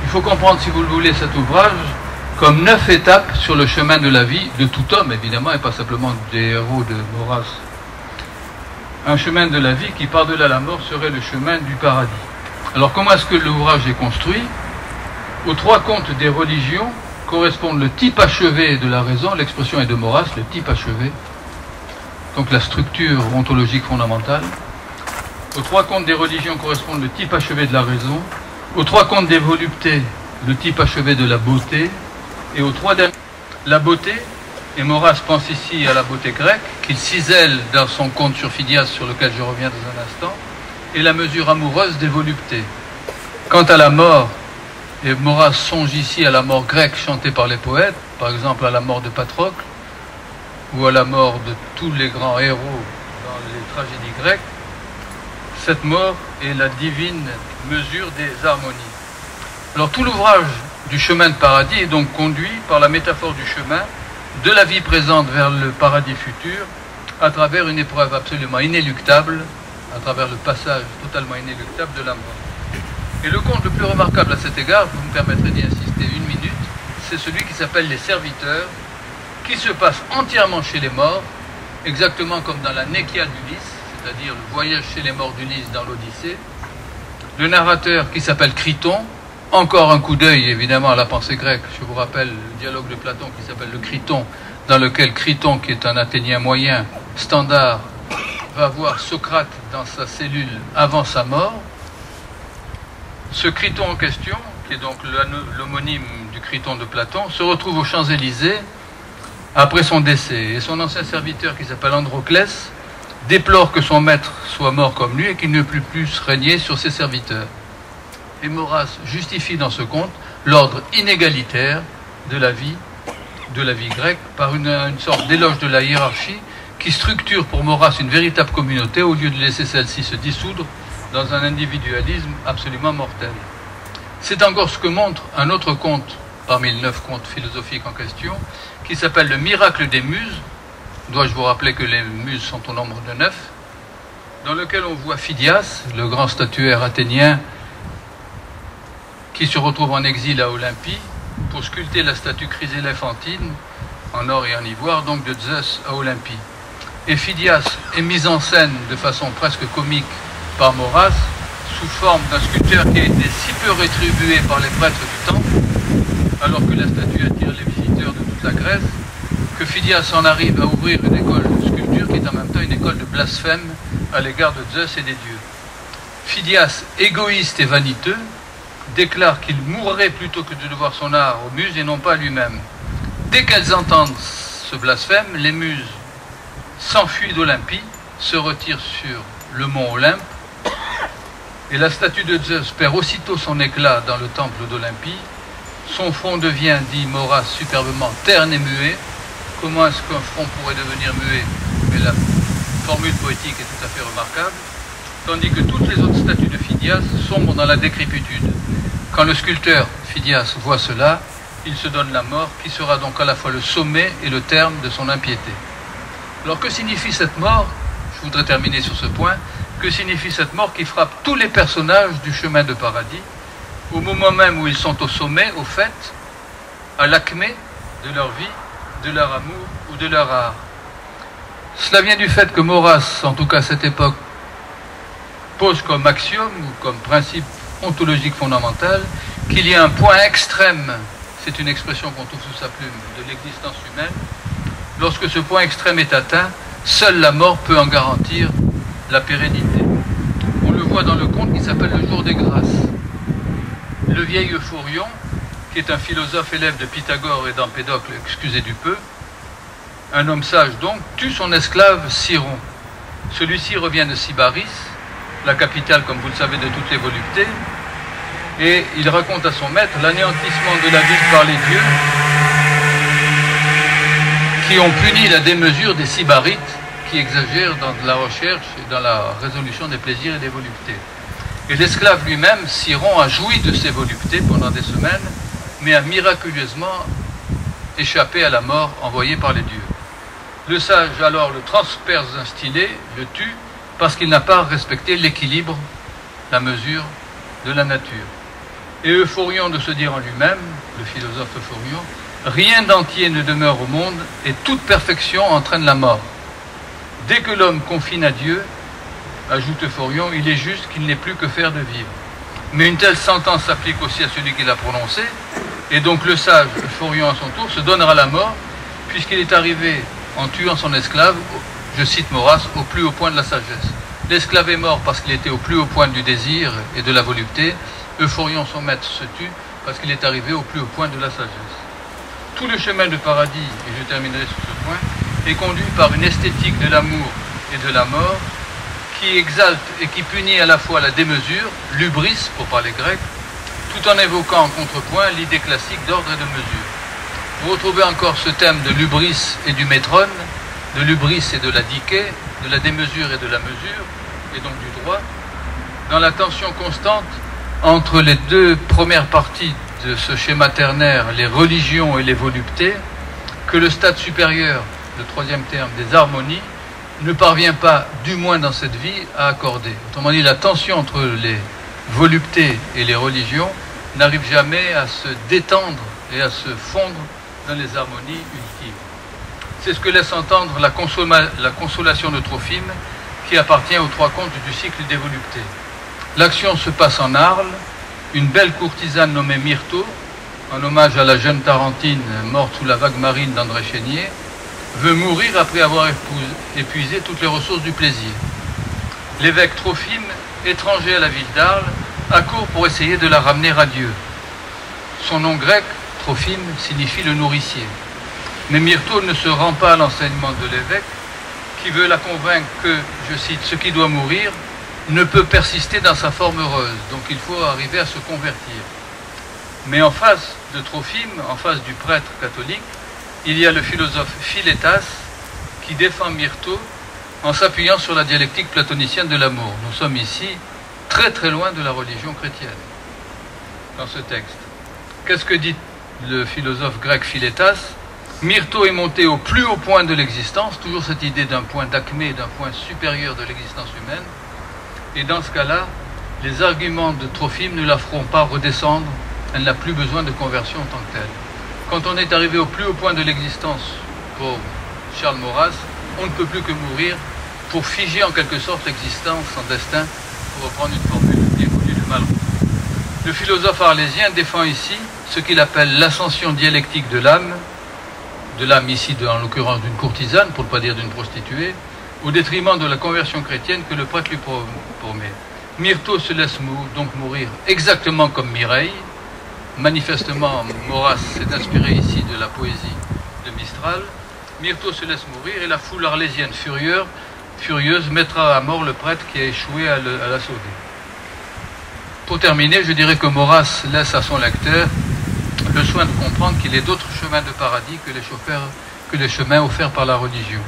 Il faut comprendre, si vous le voulez, cet ouvrage comme 9 étapes sur le chemin de la vie de tout homme, évidemment, et pas simplement des héros de Maurras. Un chemin de la vie qui, par-delà la mort, serait le chemin du paradis. Alors, comment est-ce que l'ouvrage est construit? Aux 3 contes des religions correspondent le type achevé de la raison, l'expression est de Maurras, le type achevé, donc la structure ontologique fondamentale. Aux 3 contes des religions correspondent le type achevé de la raison, aux 3 contes des voluptés, le type achevé de la beauté, et aux 3 derniers, la beauté, et Maurras pense ici à la beauté grecque, qu'il cisèle dans son conte sur Phidias, sur lequel je reviens dans un instant, et la mesure amoureuse des voluptés. Quant à la mort, et Maurras songe ici à la mort grecque chantée par les poètes, par exemple à la mort de Patrocle, ou à la mort de tous les grands héros dans les tragédies grecques, cette mort est la divine mesure des harmonies. Alors tout l'ouvrage du chemin de paradis est donc conduit par la métaphore du chemin de la vie présente vers le paradis futur à travers une épreuve absolument inéluctable, à travers le passage totalement inéluctable de la mort. Et le conte le plus remarquable à cet égard, vous me permettrez d'y insister une minute, c'est celui qui s'appelle Les Serviteurs, qui se passe entièrement chez les morts, exactement comme dans la Nekia d'Ulysse, c'est-à-dire le voyage chez les morts d'Ulysse dans l'Odyssée. Le narrateur qui s'appelle Criton, encore un coup d'œil évidemment à la pensée grecque, je vous rappelle le dialogue de Platon qui s'appelle le Criton, dans lequel Criton, qui est un Athénien moyen, standard, va voir Socrate dans sa cellule avant sa mort. Ce Criton en question, qui est donc l'homonyme du Criton de Platon, se retrouve aux Champs-Élysées après son décès. Et son ancien serviteur, qui s'appelle Androclès, déplore que son maître soit mort comme lui et qu'il ne puisse plus régner sur ses serviteurs. Et Maurras justifie dans ce conte l'ordre inégalitaire de la vie grecque par une sorte d'éloge de la hiérarchie qui structure pour Maurras une véritable communauté au lieu de laisser celle-ci se dissoudre dans un individualisme absolument mortel. C'est encore ce que montre un autre conte parmi les 9 contes philosophiques en question, qui s'appelle Le Miracle des Muses. Dois-je vous rappeler que les muses sont au nombre de 9, dans lequel on voit Phidias, le grand statuaire athénien, qui se retrouve en exil à Olympie pour sculpter la statue chryséléphantine en or et en ivoire, donc de Zeus à Olympie. Et Phidias est mis en scène de façon presque comique par Maurras, sous forme d'un sculpteur qui a été si peu rétribué par les prêtres du temple, alors que la statue attire les visiteurs de toute la Grèce, que Phidias en arrive à ouvrir une école de sculpture qui est en même temps une école de blasphème à l'égard de Zeus et des dieux. Phidias, égoïste et vaniteux, déclare qu'il mourrait plutôt que de devoir son art aux muses et non pas à lui-même. Dès qu'elles entendent ce blasphème, les muses s'enfuient d'Olympie, se retirent sur le mont Olympe, et la statue de Zeus perd aussitôt son éclat dans le temple d'Olympie. Son front devient, dit Maurras superbement, terne et muet. Comment est-ce qu'un front pourrait devenir muet? Mais la formule poétique est tout à fait remarquable. Tandis que toutes les autres statues de Phidias sombrent dans la décrépitude. Quand le sculpteur Phidias voit cela, il se donne la mort, qui sera donc à la fois le sommet et le terme de son impiété. Alors que signifie cette mort? Je voudrais terminer sur ce point. Que signifie cette mort qui frappe tous les personnages du chemin de paradis, au moment même où ils sont au sommet, au fait, à l'acmé de leur vie, de leur amour ou de leur art? Cela vient du fait que Maurras, en tout cas à cette époque, pose comme axiome ou comme principe ontologique fondamental qu'il y a un point extrême, c'est une expression qu'on trouve sous sa plume, de l'existence humaine. Lorsque ce point extrême est atteint, seule la mort peut en garantir la pérennité. On le voit dans le conte qui s'appelle Le Jour des Grâces. Le vieil euphorion, qui est un philosophe élève de Pythagore et d'Empédocle, excusez du peu, un homme sage donc, tue son esclave Siron. Celui-ci revient de Sybaris, la capitale, comme vous le savez, de toutes les voluptés, et il raconte à son maître l'anéantissement de la ville par les dieux qui ont puni la démesure des Sybarites qui exagèrent dans la recherche et dans la résolution des plaisirs et des voluptés. Et l'esclave lui-même, Siron, a joui de ces voluptés pendant des semaines, mais a miraculeusement échappé à la mort envoyée par les dieux. Le sage alors le transperce d'un stylet, le tue, parce qu'il n'a pas respecté l'équilibre, la mesure de la nature. Et Euphorion de se dire en lui-même, le philosophe Euphorion, rien d'entier ne demeure au monde et toute perfection entraîne la mort. Dès que l'homme confine à Dieu, ajoute Euphorion, il est juste qu'il n'ait plus que faire de vivre. Mais une telle sentence s'applique aussi à celui qui l'a prononcée, et donc le sage, Euphorion à son tour, se donnera la mort, puisqu'il est arrivé, en tuant son esclave, je cite Maurras, au plus haut point de la sagesse. L'esclave est mort parce qu'il était au plus haut point du désir et de la volupté. Euphorion, son maître, se tue parce qu'il est arrivé au plus haut point de la sagesse. Tout le chemin de paradis, et je terminerai sur ce point, est conduit par une esthétique de l'amour et de la mort qui exalte et qui punit à la fois la démesure, l'hubris, pour parler grec, tout en évoquant en contrepoint l'idée classique d'ordre et de mesure. Vous retrouvez encore ce thème de l'hubris et du métrone, de l'hubris et de la diké, de la démesure et de la mesure, et donc du droit, dans la tension constante entre les deux premières parties de ce schéma ternaire, les religions et les voluptés, que le stade supérieur, le troisième terme, des harmonies, ne parvient pas, du moins dans cette vie, à accorder. Autrement dit, la tension entre les voluptés et les religions n'arrive jamais à se détendre et à se fondre dans les harmonies ultimes. C'est ce que laisse entendre la consolation de Trophime, qui appartient aux trois contes du cycle des voluptés. L'action se passe en Arles. Une belle courtisane nommée Myrto, en hommage à la jeune Tarentine morte sous la vague marine d'André Chénier, veut mourir après avoir épuisé toutes les ressources du plaisir. L'évêque Trophime, étranger à la ville d'Arles, accourt pour essayer de la ramener à Dieu. Son nom grec, Trophime, signifie le nourricier. Mais Myrto ne se rend pas à l'enseignement de l'évêque, qui veut la convaincre que, je cite, ce qui doit mourir ne peut persister dans sa forme heureuse, donc il faut arriver à se convertir. Mais en face de Trophime, en face du prêtre catholique, il y a le philosophe Philétas qui défend Myrto en s'appuyant sur la dialectique platonicienne de l'amour. Nous sommes ici très très loin de la religion chrétienne dans ce texte. Qu'est-ce que dit le philosophe grec Philétas? Myrto est monté au plus haut point de l'existence, toujours cette idée d'un point d'acmé, d'un point supérieur de l'existence humaine. Et dans ce cas-là, les arguments de Trophime ne la feront pas redescendre, elle n'a plus besoin de conversion en tant que telle. Quand on est arrivé au plus haut point de l'existence, pour Charles Maurras, on ne peut plus que mourir pour figer en quelque sorte l'existence, son destin, pour reprendre une formule bien connue de Malraux. Le philosophe arlésien défend ici ce qu'il appelle l'ascension dialectique de l'âme ici en l'occurrence d'une courtisane, pour ne pas dire d'une prostituée, au détriment de la conversion chrétienne que le prêtre lui promet. Myrto se laisse donc mourir exactement comme Mireille. Manifestement, Maurras s'est inspiré ici de la poésie de Mistral. Myrto se laisse mourir et la foule arlésienne furieuse mettra à mort le prêtre qui a échoué à la sauver. Pour terminer, je dirais que Maurras laisse à son lecteur le soin de comprendre qu'il est d'autres chemins de paradis que les chemins offerts par la religion.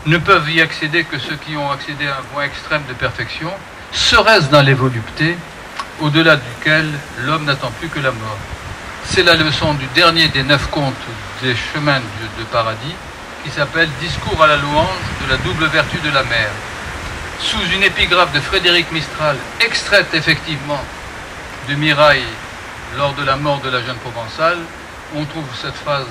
Ne peuvent y accéder que ceux qui ont accédé à un point extrême de perfection, serait-ce dans les voluptés, au-delà duquel l'homme n'attend plus que la mort. C'est la leçon du dernier des 9 contes des chemins de paradis, qui s'appelle « Discours à la louange de la double vertu de la mer ». Sous une épigraphe de Frédéric Mistral, extraite effectivement de Mirail lors de la mort de la jeune Provençale, on trouve cette phrase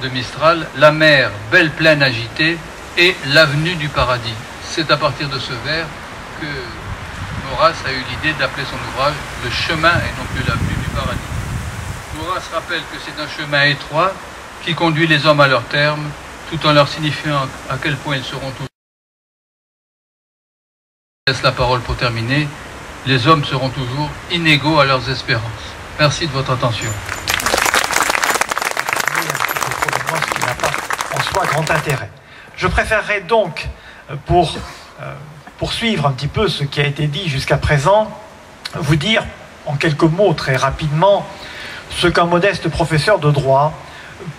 de Mistral « La mer, belle plaine agitée, et l'avenue du paradis ». C'est à partir de ce vers que Maurras a eu l'idée d'appeler son ouvrage « Le chemin et non plus l'avenue du paradis ». Maurras rappelle que c'est un chemin étroit qui conduit les hommes à leur terme, tout en leur signifiant à quel point ils seront toujours. Je laisse la parole pour terminer. Les hommes seront toujours inégaux à leurs espérances. Merci de votre attention. ce qui n'a pas en soi grand intérêt. Je préférerais donc, pour poursuivre un petit peu ce qui a été dit jusqu'à présent, vous dire en quelques mots très rapidement ce qu'un modeste professeur de droit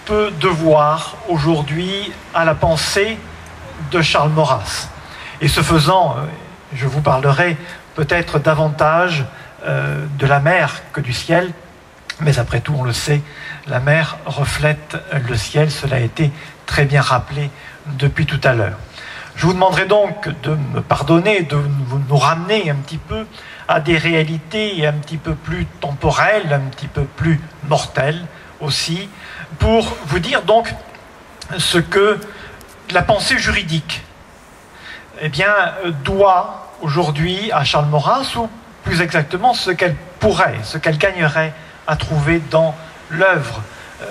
peut devoir aujourd'hui à la pensée de Charles Maurras. Et ce faisant, je vous parlerai peut-être davantage de la mer que du ciel, mais après tout, on le sait, la mer reflète le ciel, cela a été très bien rappelé depuis tout à l'heure. Je vous demanderai donc de me pardonner, de nous ramener un petit peu à des réalités un petit peu plus temporelles, un petit peu plus mortelles aussi, pour vous dire donc ce que la pensée juridique doit aujourd'hui à Charles Maurras, ou plus exactement ce qu'elle pourrait, ce qu'elle gagnerait à trouver dans l'œuvre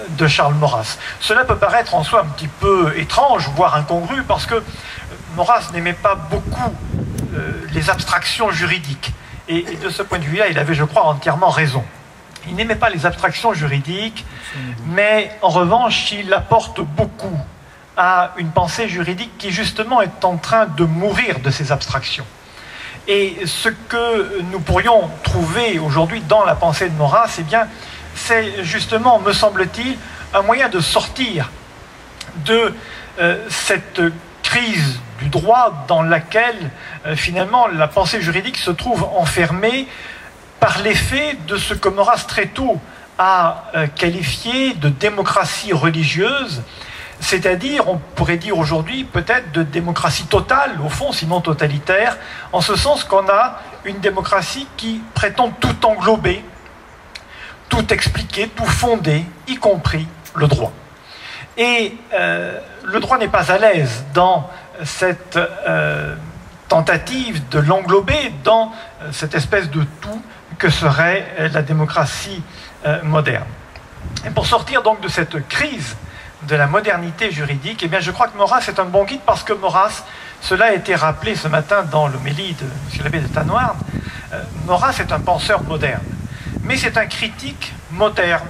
de Charles Maurras. Cela peut paraître en soi un petit peu étrange, voire incongru, parce que Maurras n'aimait pas beaucoup les abstractions juridiques. Et de ce point de vue-là, il avait, je crois, entièrement raison. Il n'aimait pas les abstractions juridiques, mais en revanche, il apporte beaucoup à une pensée juridique qui, justement, est en train de mourir de ces abstractions. Et ce que nous pourrions trouver aujourd'hui dans la pensée de Maurras, eh bien, c'est justement, me semble-t-il, un moyen de sortir de cette crise du droit dans laquelle, finalement, la pensée juridique se trouve enfermée par l'effet de ce que Maurras très tôt a qualifié de démocratie religieuse, c'est-à-dire, on pourrait dire aujourd'hui, peut-être de démocratie totale, au fond, sinon totalitaire, en ce sens qu'on a une démocratie qui prétend tout englober, tout expliquer, tout fonder, y compris le droit. Et le droit n'est pas à l'aise dans cette tentative de l'englober dans cette espèce de tout que serait la démocratie moderne. Et pour sortir donc de cette crise de la modernité juridique, eh bien, je crois que Maurras est un bon guide, parce que Maurras, cela a été rappelé ce matin dans l'homélie de M. l'abbé de Tanoirne, Maurras est un penseur moderne, mais c'est un critique moderne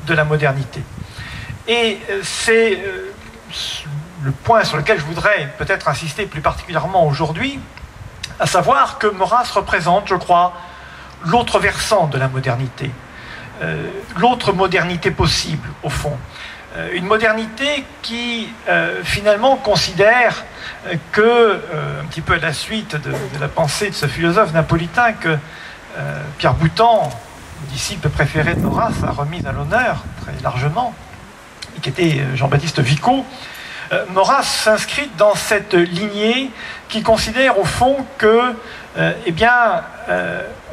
de la modernité. Et c'est le point sur lequel je voudrais peut-être insister plus particulièrement aujourd'hui, à savoir que Maurras représente, je crois, l'autre versant de la modernité, l'autre modernité possible, au fond. Une modernité qui, finalement, considère que, un petit peu à la suite de la pensée de ce philosophe napolitain que Pierre Boutan, disciple préféré de Maurras, a remis à l'honneur très largement, et qui était Jean-Baptiste Vico, Maurras s'inscrit dans cette lignée qui considère au fond que,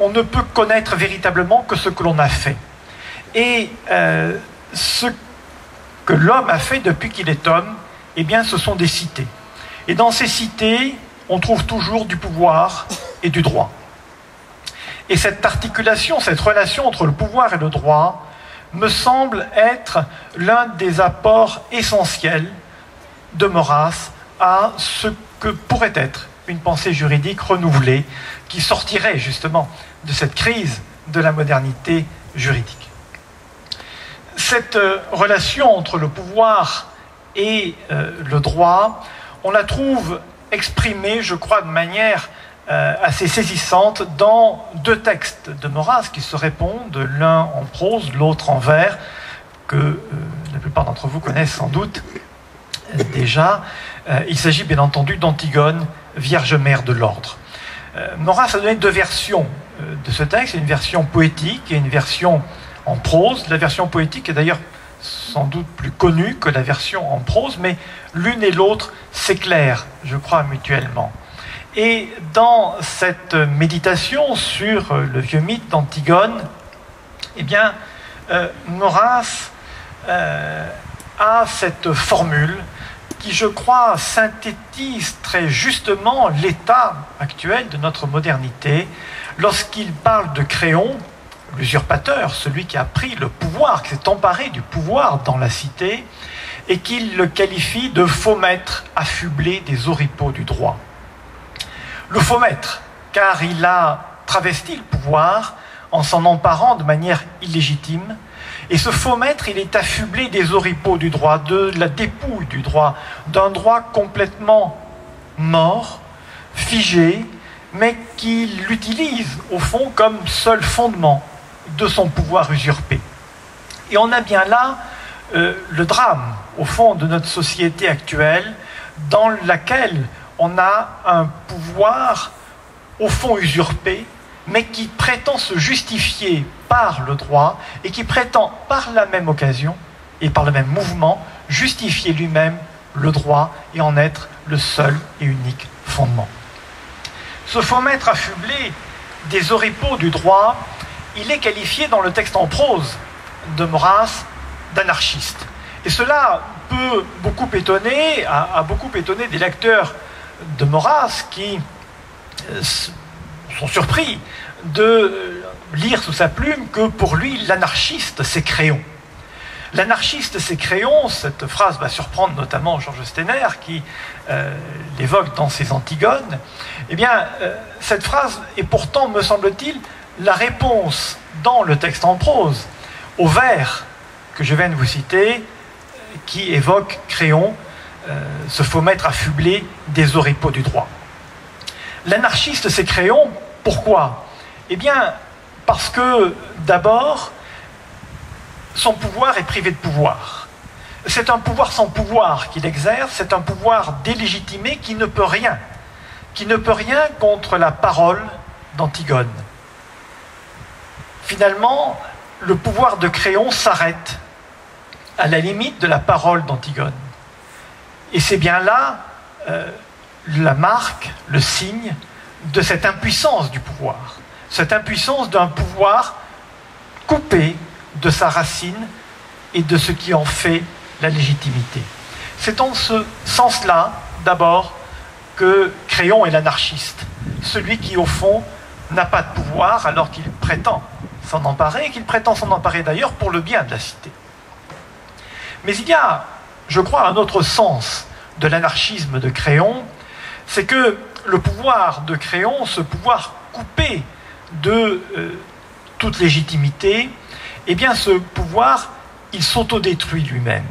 on ne peut connaître véritablement que ce que l'on a fait. Et ce que l'homme a fait depuis qu'il est homme, eh bien, ce sont des cités. Et dans ces cités, on trouve toujours du pouvoir et du droit. Et cette articulation, cette relation entre le pouvoir et le droit, me semble être l'un des apports essentiels de Maurras à ce que pourrait être une pensée juridique renouvelée qui sortirait justement de cette crise de la modernité juridique. Cette relation entre le pouvoir et le droit, on la trouve exprimée, je crois, de manière assez saisissante dans deux textes de Maurras qui se répondent, l'un en prose, l'autre en vers, que la plupart d'entre vous connaissent sans doute déjà. Il s'agit bien entendu d'Antigone, Vierge Mère de l'Ordre. Maurras a donné deux versions de ce texte, une version poétique et une version en prose. La version poétique est d'ailleurs sans doute plus connue que la version en prose, mais l'une et l'autre s'éclairent, je crois, mutuellement. Et dans cette méditation sur le vieux mythe d'Antigone, eh bien, Maurras a cette formule qui, je crois, synthétise très justement l'état actuel de notre modernité lorsqu'il parle de Créon, l'usurpateur, celui qui a pris le pouvoir, qui s'est emparé du pouvoir dans la cité, et qu'il le qualifie de faux maître affublé des oripeaux du droit. Le faux maître, car il a travesti le pouvoir en s'en emparant de manière illégitime, Et ce faux maître, il est affublé des oripeaux du droit, de la dépouille du droit, d'un droit complètement mort, figé, mais qu'il l'utilise au fond comme seul fondement de son pouvoir usurpé. Et on a bien là le drame, au fond, de notre société actuelle, dans laquelle on a un pouvoir, au fond, usurpé, mais qui prétend se justifier par le droit et qui prétend, par la même occasion et par le même mouvement, justifier lui-même le droit et en être le seul et unique fondement. Ce faux maître affublé des oripeaux du droit, il est qualifié dans le texte en prose de Maurras d'anarchiste. Et cela peut beaucoup étonner, a beaucoup étonné des lecteurs de Maurras qui sont surpris de lire sous sa plume que pour lui, l'anarchiste, c'est Créon. L'anarchiste, c'est Créon. Cette phrase va surprendre notamment Georges Steiner, qui l'évoque dans ses Antigones. Eh bien, cette phrase est pourtant, me semble-t-il, la réponse dans le texte en prose au vers que je viens de vous citer, qui évoque Créon, ce faux maître affublé des oripeaux du droit. L'anarchiste, c'est Créon. Pourquoi? Eh bien, parce que, d'abord, son pouvoir est privé de pouvoir. C'est un pouvoir sans pouvoir qu'il exerce, c'est un pouvoir délégitimé qui ne peut rien contre la parole d'Antigone. Finalement, le pouvoir de Créon s'arrête à la limite de la parole d'Antigone. Et c'est bien là la marque, le signe de cette impuissance du pouvoir. Cette impuissance d'un pouvoir coupé de sa racine et de ce qui en fait la légitimité. C'est en ce sens-là, d'abord, que Créon est l'anarchiste. Celui qui, au fond, n'a pas de pouvoir alors qu'il prétend s'en emparer, et qu'il prétend s'en emparer d'ailleurs pour le bien de la cité. Mais il y a, je crois, un autre sens de l'anarchisme de Créon, c'est que le pouvoir de Créon, ce pouvoir coupé de toute légitimité, eh bien ce pouvoir, il s'autodétruit lui-même.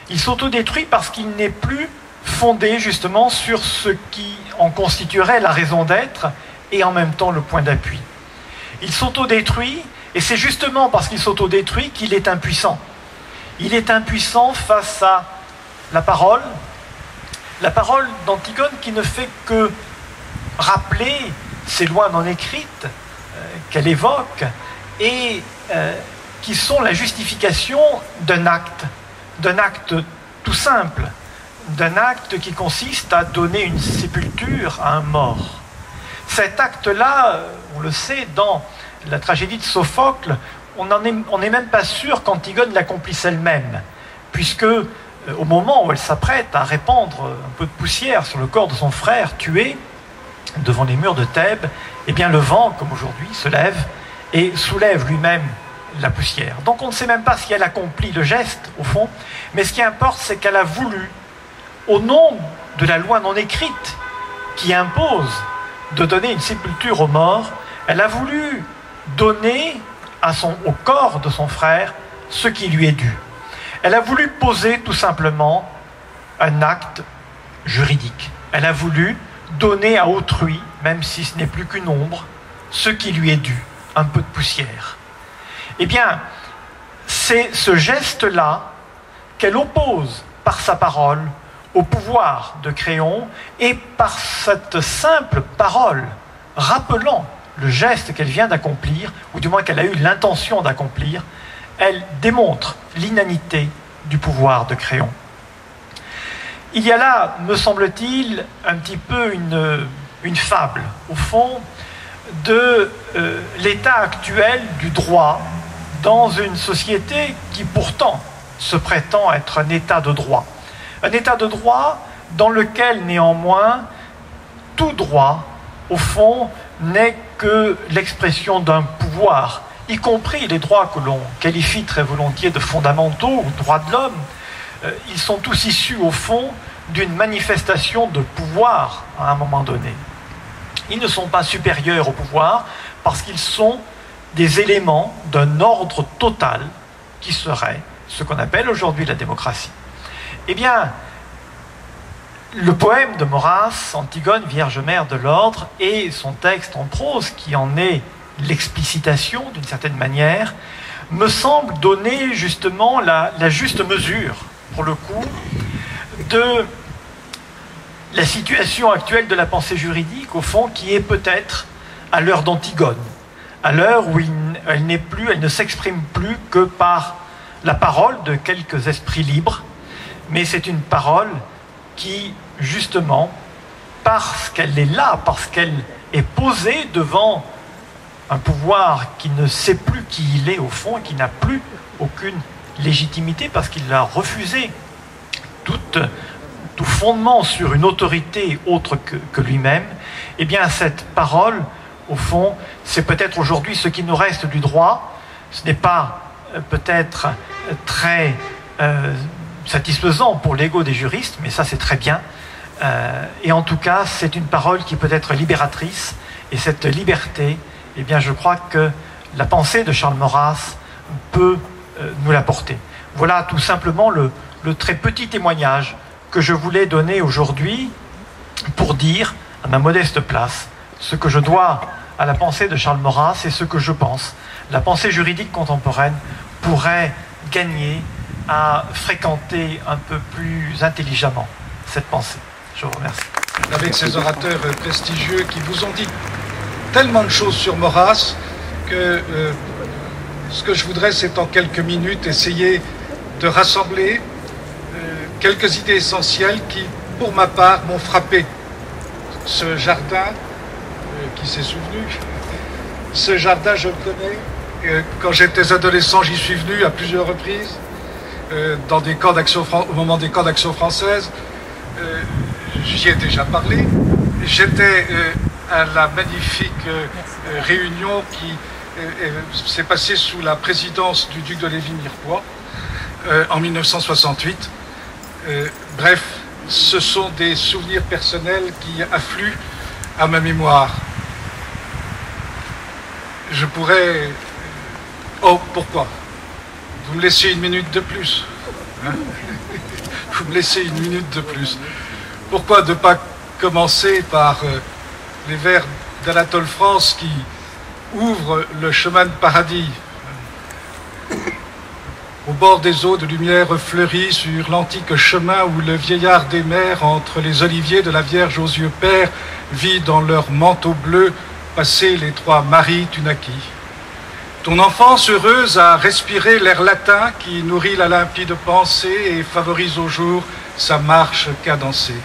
Il s'autodétruit parce qu'il n'est plus fondé justement sur ce qui en constituerait la raison d'être et en même temps le point d'appui. Il s'autodétruit, et c'est justement parce qu'il s'autodétruit qu'il est impuissant. Il est impuissant face à la parole d'Antigone qui ne fait que rappeler ces lois non écrites qu'elle évoque et qui sont la justification d'un acte tout simple, d'un acte qui consiste à donner une sépulture à un mort. Cet acte-là, on le sait, dans la tragédie de Sophocle, on n'est même pas sûr qu'Antigone l'accomplisse elle-même, puisque au moment où elle s'apprête à répandre un peu de poussière sur le corps de son frère tué devant les murs de Thèbes, eh bien le vent, comme aujourd'hui, se lève et soulève lui-même la poussière. Donc on ne sait même pas si elle accomplit le geste, au fond, mais ce qui importe, c'est qu'elle a voulu, au nom de la loi non écrite qui impose de donner une sépulture aux morts, elle a voulu donner au corps de son frère ce qui lui est dû. Elle a voulu poser tout simplement un acte juridique. Elle a voulu donner à autrui, même si ce n'est plus qu'une ombre, ce qui lui est dû, un peu de poussière. Eh bien, c'est ce geste-là qu'elle oppose par sa parole au pouvoir de Créon et par cette simple parole rappelant le geste qu'elle vient d'accomplir, ou du moins qu'elle a eu l'intention d'accomplir, elle démontre l'inanité du pouvoir de Créon. Il y a là, me semble-t-il, un petit peu une fable, au fond, de l'état actuel du droit dans une société qui pourtant se prétend être un état de droit. Un état de droit dans lequel, néanmoins, tout droit, au fond, n'est que l'expression d'un pouvoir, y compris les droits que l'on qualifie très volontiers de fondamentaux ou droits de l'homme. Ils sont tous issus, au fond, d'une manifestation de pouvoir à un moment donné. Ils ne sont pas supérieurs au pouvoir parce qu'ils sont des éléments d'un ordre total qui serait ce qu'on appelle aujourd'hui la démocratie. Eh bien, le poème de Maurras, Antigone, Vierge mère de l'ordre, et son texte en prose, qui en est l'explicitation d'une certaine manière, me semble donner justement la juste mesure, pour le coup, de la situation actuelle de la pensée juridique, au fond, qui est peut-être à l'heure d'Antigone, à l'heure où elle ne s'exprime plus que par la parole de quelques esprits libres, mais c'est une parole qui, justement, parce qu'elle est là, parce qu'elle est posée devant un pouvoir qui ne sait plus qui il est au fond, et qui n'a plus aucune légitimité, parce qu'il a refusé tout fondement sur une autorité autre que lui-même, eh bien cette parole, au fond, c'est peut-être aujourd'hui ce qui nous reste du droit. Ce n'est pas peut-être très satisfaisant pour l'ego des juristes, mais ça c'est très bien. Et en tout cas, c'est une parole qui peut être libératrice, et cette liberté, eh bien je crois que la pensée de Charles Maurras peut nous l'apporter. Voilà tout simplement le très petit témoignage que je voulais donner aujourd'hui pour dire, à ma modeste place, ce que je dois à la pensée de Charles Maurras et ce que je pense. La pensée juridique contemporaine pourrait gagner à fréquenter un peu plus intelligemment cette pensée. Je vous remercie. Avec ces orateurs prestigieux qui vous ont dit tellement de choses sur Maurras que ce que je voudrais, c'est en quelques minutes essayer de rassembler quelques idées essentielles qui, pour ma part, m'ont frappé. Ce jardin, qui s'est souvenu, ce jardin, je le connais. Quand j'étais adolescent, j'y suis venu à plusieurs reprises, dans des camps d'action, au moment des camps d'action française. J'y ai déjà parlé. J'étais à la magnifique réunion qui s'est passée sous la présidence du duc de Lévis-Mirepoix en 1968. Bref, ce sont des souvenirs personnels qui affluent à ma mémoire. Je pourrais... Oh, pourquoi? Vous me laissez une minute de plus, hein? Vous me laissez une minute de plus. Pourquoi ne pas commencer par les vers d'Anatole France qui ouvrent le chemin de paradis? Au bord des eaux de lumière fleuries, sur l'antique chemin où le vieillard des mers, entre les oliviers de la Vierge aux yeux pères, vit dans leur manteau bleu passer les trois Marie Tunaki. Ton enfance heureuse a respiré l'air latin qui nourrit la limpide pensée et favorise au jour sa marche cadencée.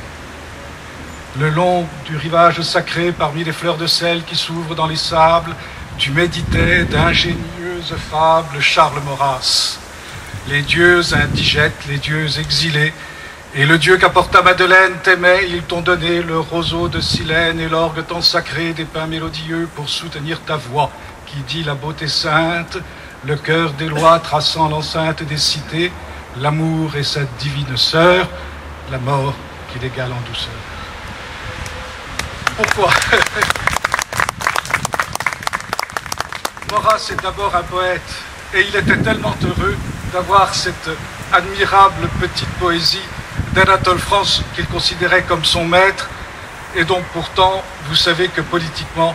Le long du rivage sacré, parmi les fleurs de sel qui s'ouvrent dans les sables, tu méditais d'ingénieuses fables Charles Maurras. Les dieux indigètes, les dieux exilés, et le Dieu qu'apporta Madeleine t'aimait, ils t'ont donné le roseau de Silène et l'orgue tant sacré des pains mélodieux pour soutenir ta voix qui dit la beauté sainte, le cœur des lois traçant l'enceinte des cités, l'amour et sa divine sœur, la mort qui l'égale en douceur. Pourquoi? Maurras est d'abord un poète, et il était tellement heureux d'avoir cette admirable petite poésie d'Anatole France qu'il considérait comme son maître, et dont pourtant, vous savez que politiquement,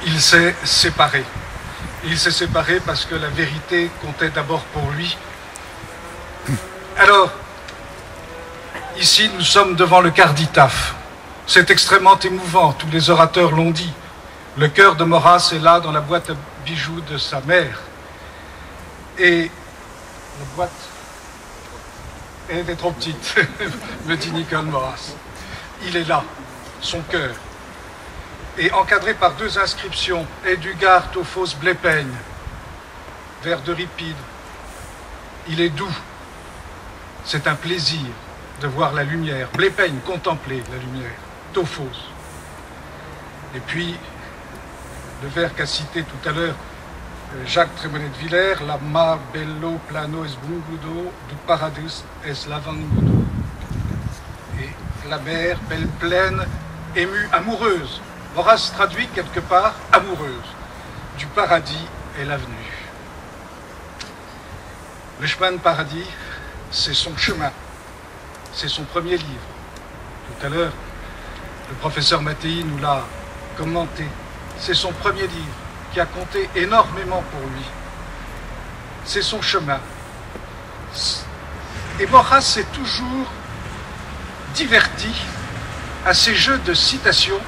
il s'est séparé. Il s'est séparé parce que la vérité comptait d'abord pour lui. Alors, ici, nous sommes devant le Carditaf. C'est extrêmement émouvant, tous les orateurs l'ont dit. Le cœur de Maurras est là dans la boîte à bijoux de sa mère. Et la boîte, elle était trop petite, me dit Nicole Maurras. Il est là, son cœur. Et encadré par deux inscriptions, Edugard aux fausses Blépeigne, vers d'Euripide. Il est doux. C'est un plaisir de voir la lumière. Blépeigne, contempler la lumière. Tophos. Et puis, le vers qu'a cité tout à l'heure Jacques Trémonet de Villers, la mar bello plano es bungudo, du paradis es lavangudo. Et la mer, belle plaine, émue, amoureuse. Maurras traduit quelque part amoureuse. Du paradis est l'avenue. Le chemin de paradis, c'est son chemin. C'est son premier livre. Tout à l'heure, le professeur Mattei nous l'a commenté. C'est son premier livre qui a compté énormément pour lui. C'est son chemin. Et Maurras s'est toujours diverti à ces jeux de citations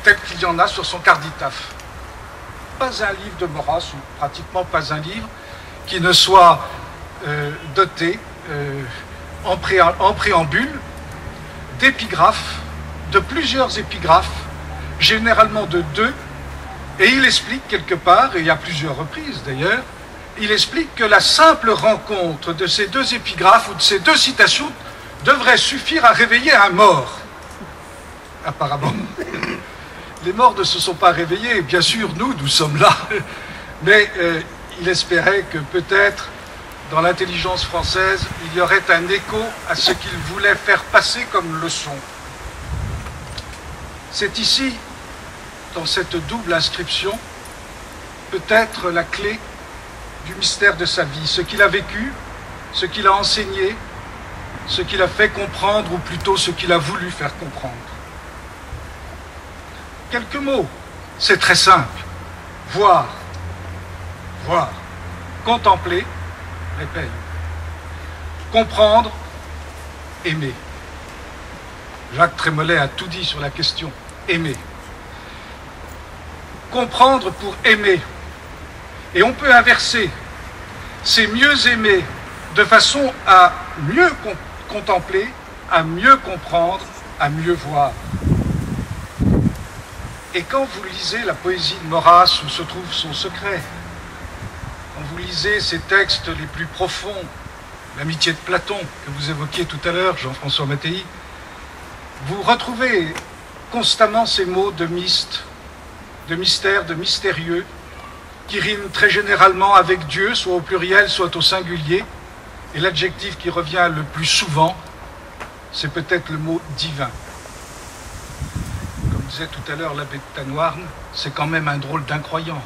tels qu'il y en a sur son carditaphe. Pas un livre de Maurras, ou pratiquement pas un livre, qui ne soit doté en préambule d'épigraphes, de plusieurs épigraphes, généralement de 2, et il explique quelque part, et à plusieurs reprises d'ailleurs, il explique que la simple rencontre de ces 2 épigraphes ou de ces 2 citations devrait suffire à réveiller un mort. Apparemment. Les morts ne se sont pas réveillés, bien sûr, nous sommes là, mais il espérait que peut-être, dans l'intelligence française, il y aurait un écho à ce qu'il voulait faire passer comme leçon. C'est ici, dans cette double inscription, peut-être la clé du mystère de sa vie, ce qu'il a vécu, ce qu'il a enseigné, ce qu'il a fait comprendre, ou plutôt ce qu'il a voulu faire comprendre. Quelques mots, c'est très simple. Voir, voir, contempler, répète. Comprendre, aimer. Jacques Trémollet a tout dit sur la question. Aimer. Comprendre pour aimer. Et on peut inverser. C'est mieux aimer de façon à mieux contempler, à mieux comprendre, à mieux voir. Et quand vous lisez la poésie de Maurras, où se trouve son secret, quand vous lisez ses textes les plus profonds, l'amitié de Platon, que vous évoquiez tout à l'heure, Jean-François Mattei, vous retrouvez constamment ces mots de myste, de mystère, de mystérieux, qui riment très généralement avec Dieu, soit au pluriel, soit au singulier. Et l'adjectif qui revient le plus souvent, c'est peut-être le mot divin. Comme disait tout à l'heure l'abbé de Tanoirne, c'est quand même un drôle d'incroyant.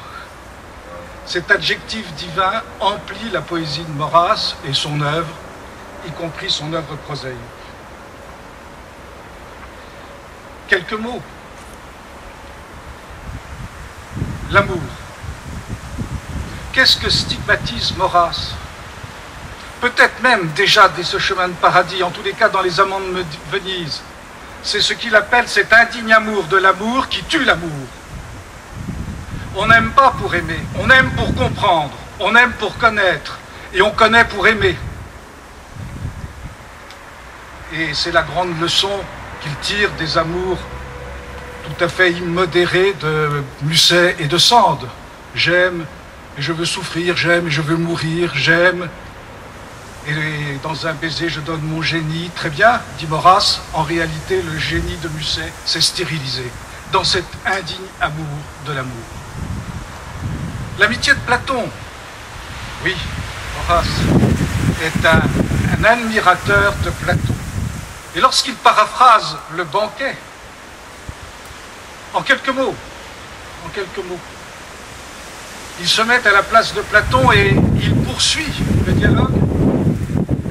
Cet adjectif divin emplit la poésie de Maurras et son œuvre, y compris son œuvre prosaïque. Quelques mots. L'amour. Qu'est-ce que stigmatise Maurras? Peut-être même déjà dès ce chemin de paradis, en tous les cas dans les Amants de Venise. C'est ce qu'il appelle cet indigne amour de l'amour qui tue l'amour. On n'aime pas pour aimer, on aime pour comprendre, on aime pour connaître, et on connaît pour aimer. Et c'est la grande leçon qu'il tire des amours tout à fait immodérés de Musset et de Sand. J'aime et je veux souffrir, j'aime et je veux mourir, j'aime. Et dans un baiser, je donne mon génie. Très bien, dit Maurras, en réalité, le génie de Musset s'est stérilisé dans cet indigne amour de l'amour. L'amitié de Platon. Oui, Maurras est un admirateur de Platon. Et lorsqu'il paraphrase le banquet, en quelques mots, il se met à la place de Platon et il poursuit le dialogue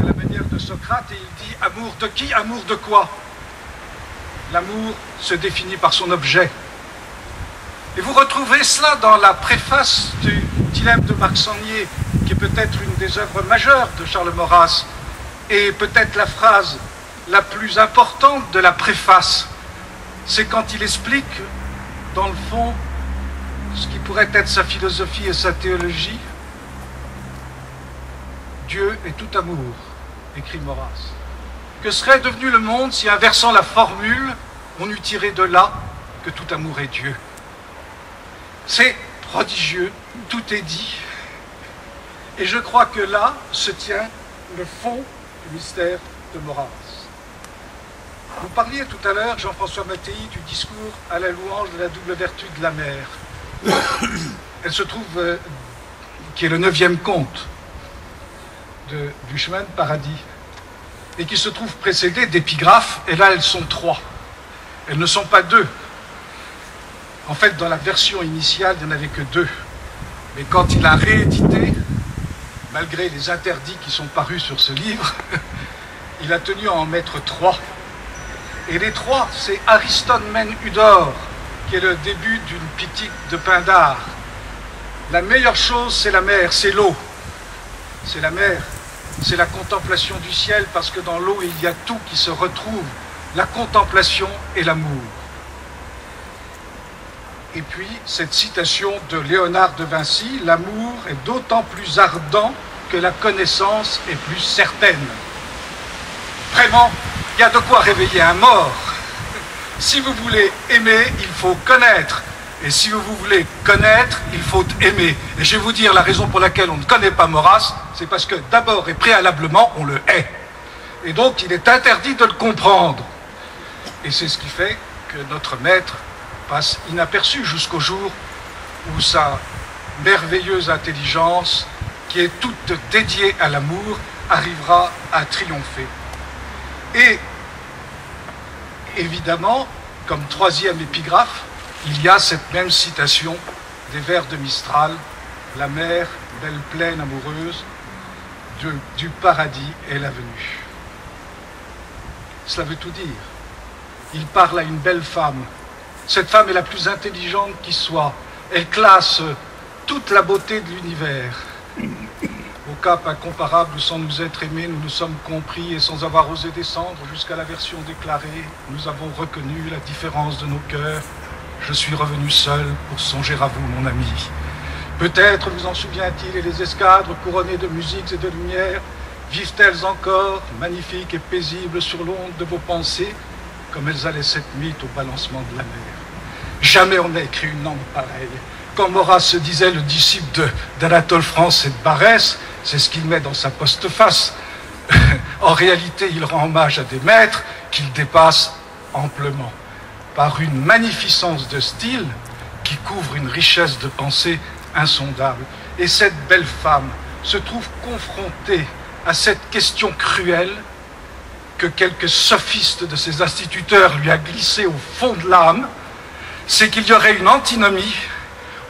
à la manière de Socrate et il dit « Amour de qui? Amour de quoi ?» L'amour se définit par son objet. Et vous retrouvez cela dans la préface du Dilemme de Marc Sangnier, qui est peut-être une des œuvres majeures de Charles Maurras, et peut-être la phrase la plus importante de la préface, c'est quand il explique, dans le fond, ce qui pourrait être sa philosophie et sa théologie. Dieu est tout amour, écrit Maurras. Que serait devenu le monde si, inversant la formule, on eût tiré de là que tout amour est Dieu? C'est prodigieux, tout est dit. Et je crois que là se tient le fond du mystère de Maurras. Vous parliez tout à l'heure, Jean-François Mattei, du discours à la louange de la double vertu de la mer. Elle se trouve, qui est le 9e conte du chemin de paradis, et qui se trouve précédé d'épigraphes, et là elles sont 3. Elles ne sont pas 2. En fait, dans la version initiale, il n'y en avait que 2. Mais quand il a réédité, malgré les interdits qui sont parus sur ce livre, il a tenu à en mettre 3. Et les 3, c'est Ariston Men Udor, qui est le début d'une pitique de Pindare. La meilleure chose, c'est la mer, c'est l'eau. C'est la mer, c'est la contemplation du ciel, parce que dans l'eau, il y a tout qui se retrouve, la contemplation et l'amour. Et puis, cette citation de Léonard de Vinci, l'amour est d'autant plus ardent que la connaissance est plus certaine. Vraiment, il y a de quoi réveiller un mort. Si vous voulez aimer, il faut connaître. Et si vous voulez connaître, il faut aimer. Et je vais vous dire la raison pour laquelle on ne connaît pas Maurras, c'est parce que d'abord et préalablement, on le hait. Et donc, il est interdit de le comprendre. Et c'est ce qui fait que notre maître passe inaperçu jusqu'au jour où sa merveilleuse intelligence, qui est toute dédiée à l'amour, arrivera à triompher. Et évidemment, comme troisième épigraphe, il y a cette même citation des vers de Mistral, la mer, belle plaine amoureuse, du paradis est la venue. Cela veut tout dire. Il parle à une belle femme. Cette femme est la plus intelligente qui soit. Elle classe toute la beauté de l'univers. Au cap incomparable, sans nous être aimés, nous nous sommes compris, et sans avoir osé descendre jusqu'à la version déclarée, nous avons reconnu la différence de nos cœurs. Je suis revenu seul pour songer à vous, mon ami. Peut-être vous en souvient-il, et les escadres couronnées de musiques et de lumières vivent-elles encore, magnifiques et paisibles sur l'onde de vos pensées, comme elles allaient cette nuit au balancement de la mer. Jamais on n'a écrit une langue pareille. Quand Maurras se disait le disciple d'Anatole France et de Barrès, c'est ce qu'il met dans sa postface. En réalité, il rend hommage à des maîtres qu'il dépasse amplement, par une magnificence de style qui couvre une richesse de pensée insondable. Et cette belle femme se trouve confrontée à cette question cruelle que quelques sophistes de ses instituteurs lui a glissée au fond de l'âme, c'est qu'il y aurait une antinomie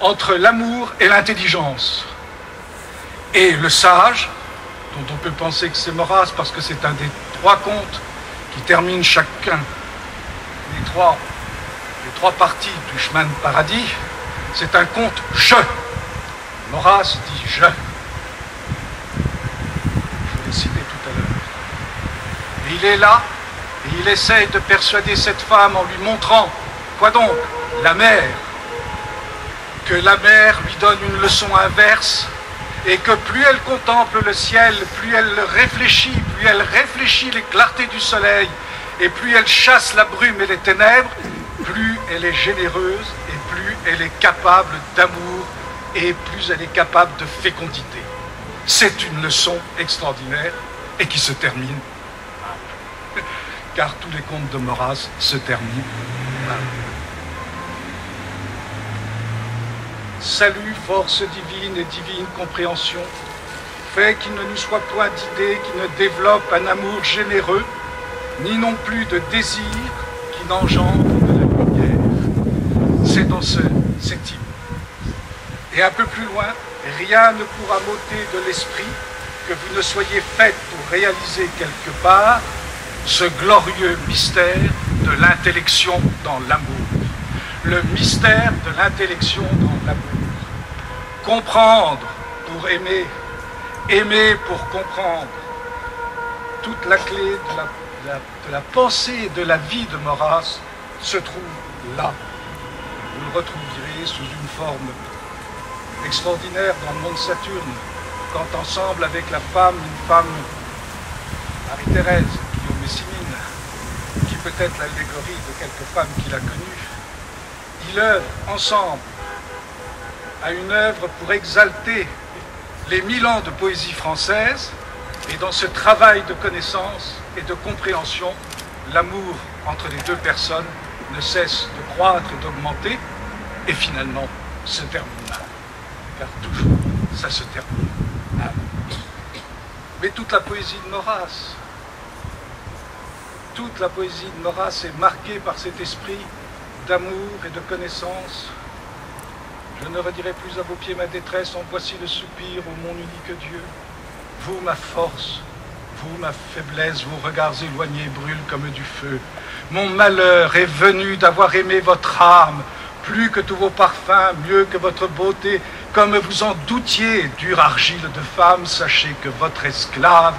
entre l'amour et l'intelligence. Et le sage, dont on peut penser que c'est Maurras parce que c'est un des 3 contes qui terminent chacun les trois parties du chemin de paradis, c'est un conte « je ». Maurras dit « je ». Je l'ai cité tout à l'heure. Et il est là, et il essaye de persuader cette femme en lui montrant, quoi donc, la mer, que la mer lui donne une leçon inverse, et que plus elle contemple le ciel, plus elle réfléchit les clartés du soleil, et plus elle chasse la brume et les ténèbres, plus elle est généreuse, et plus elle est capable d'amour, et plus elle est capable de fécondité. C'est une leçon extraordinaire, et qui se termine, car tous les contes de Maurras se terminent. Salut, force divine et divine compréhension, fait qu'il ne nous soit point d'idée qui ne développe un amour généreux, ni non plus de désir qui n'engendre de la lumière. C'est dans cet hymne. Et un peu plus loin, rien ne pourra m'ôter de l'esprit que vous ne soyez faite pour réaliser quelque part ce glorieux mystère de l'intellection dans l'amour. Le mystère de l'intellection dans l'amour. Comprendre pour aimer, aimer pour comprendre. Toute la clé de la pensée et de la vie de Maurras se trouve là. Vous le retrouverez sous une forme extraordinaire dans le monde Saturne, quand ensemble avec une femme, Marie-Thérèse, Guillaume Messimine, qui peut être l'allégorie de quelques femmes qu'il a connues, ils œuvrent ensemble à une œuvre pour exalter les 1000 ans de poésie française, et dans ce travail de connaissance et de compréhension, l'amour entre les deux personnes ne cesse de croître et d'augmenter, et finalement se termine là. Car toujours, ça se termine là. Mais toute la poésie de Maurras, est marquée par cet esprit d'amour et de connaissance. Je ne redirai plus à vos pieds ma détresse, en voici le soupir, ô mon unique Dieu. vous ma force, vous ma faiblesse, vos regards éloignés brûlent comme du feu. Mon malheur est venu d'avoir aimé votre âme, plus que tous vos parfums, mieux que votre beauté. Comme vous en doutiez, dure argile de femme, sachez que votre esclave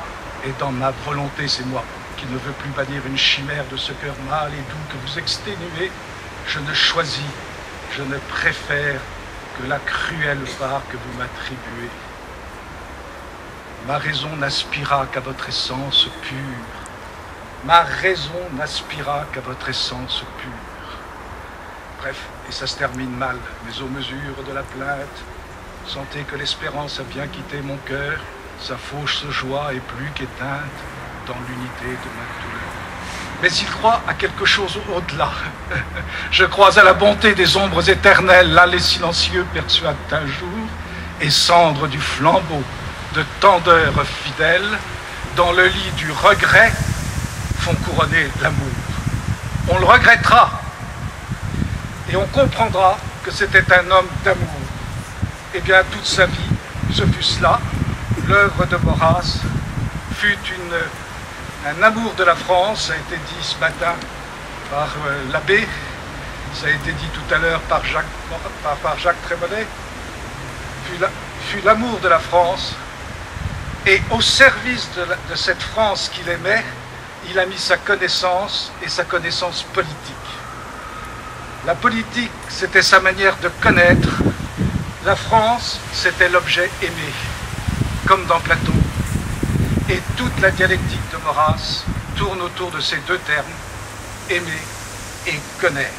est dans ma volonté, c'est moi qui ne veux plus bannir une chimère de ce cœur mâle et doux que vous exténuez. Je ne choisis, je ne préfère que la cruelle part que vous m'attribuez. Ma raison n'aspira qu'à votre essence pure. Ma raison n'aspira qu'à votre essence pure. Bref, et ça se termine mal, mais aux mesures de la plainte, sentez que l'espérance a bien quitté mon cœur, sa fausse joie est plus qu'éteinte dans l'unité de ma douleur. Mais il croit à quelque chose au-delà. Je crois à la bonté des ombres éternelles, là les silencieux persuadent un jour, et cendres du flambeau de tendeur fidèle, dans le lit du regret, font couronner l'amour. On le regrettera, et on comprendra que c'était un homme d'amour. Eh bien, toute sa vie, ce fut cela. L'œuvre de Maurras fut un amour de la France, ça a été dit ce matin par l'abbé, ça a été dit tout à l'heure par Jacques Trémollet, fut l'amour de la France, et au service de cette France qu'il aimait, il a mis sa connaissance et sa connaissance politique. La politique, c'était sa manière de connaître. La France, c'était l'objet aimé, comme dans Platon. Et toute la dialectique de Maurras tourne autour de ces deux termes, aimer et connaître.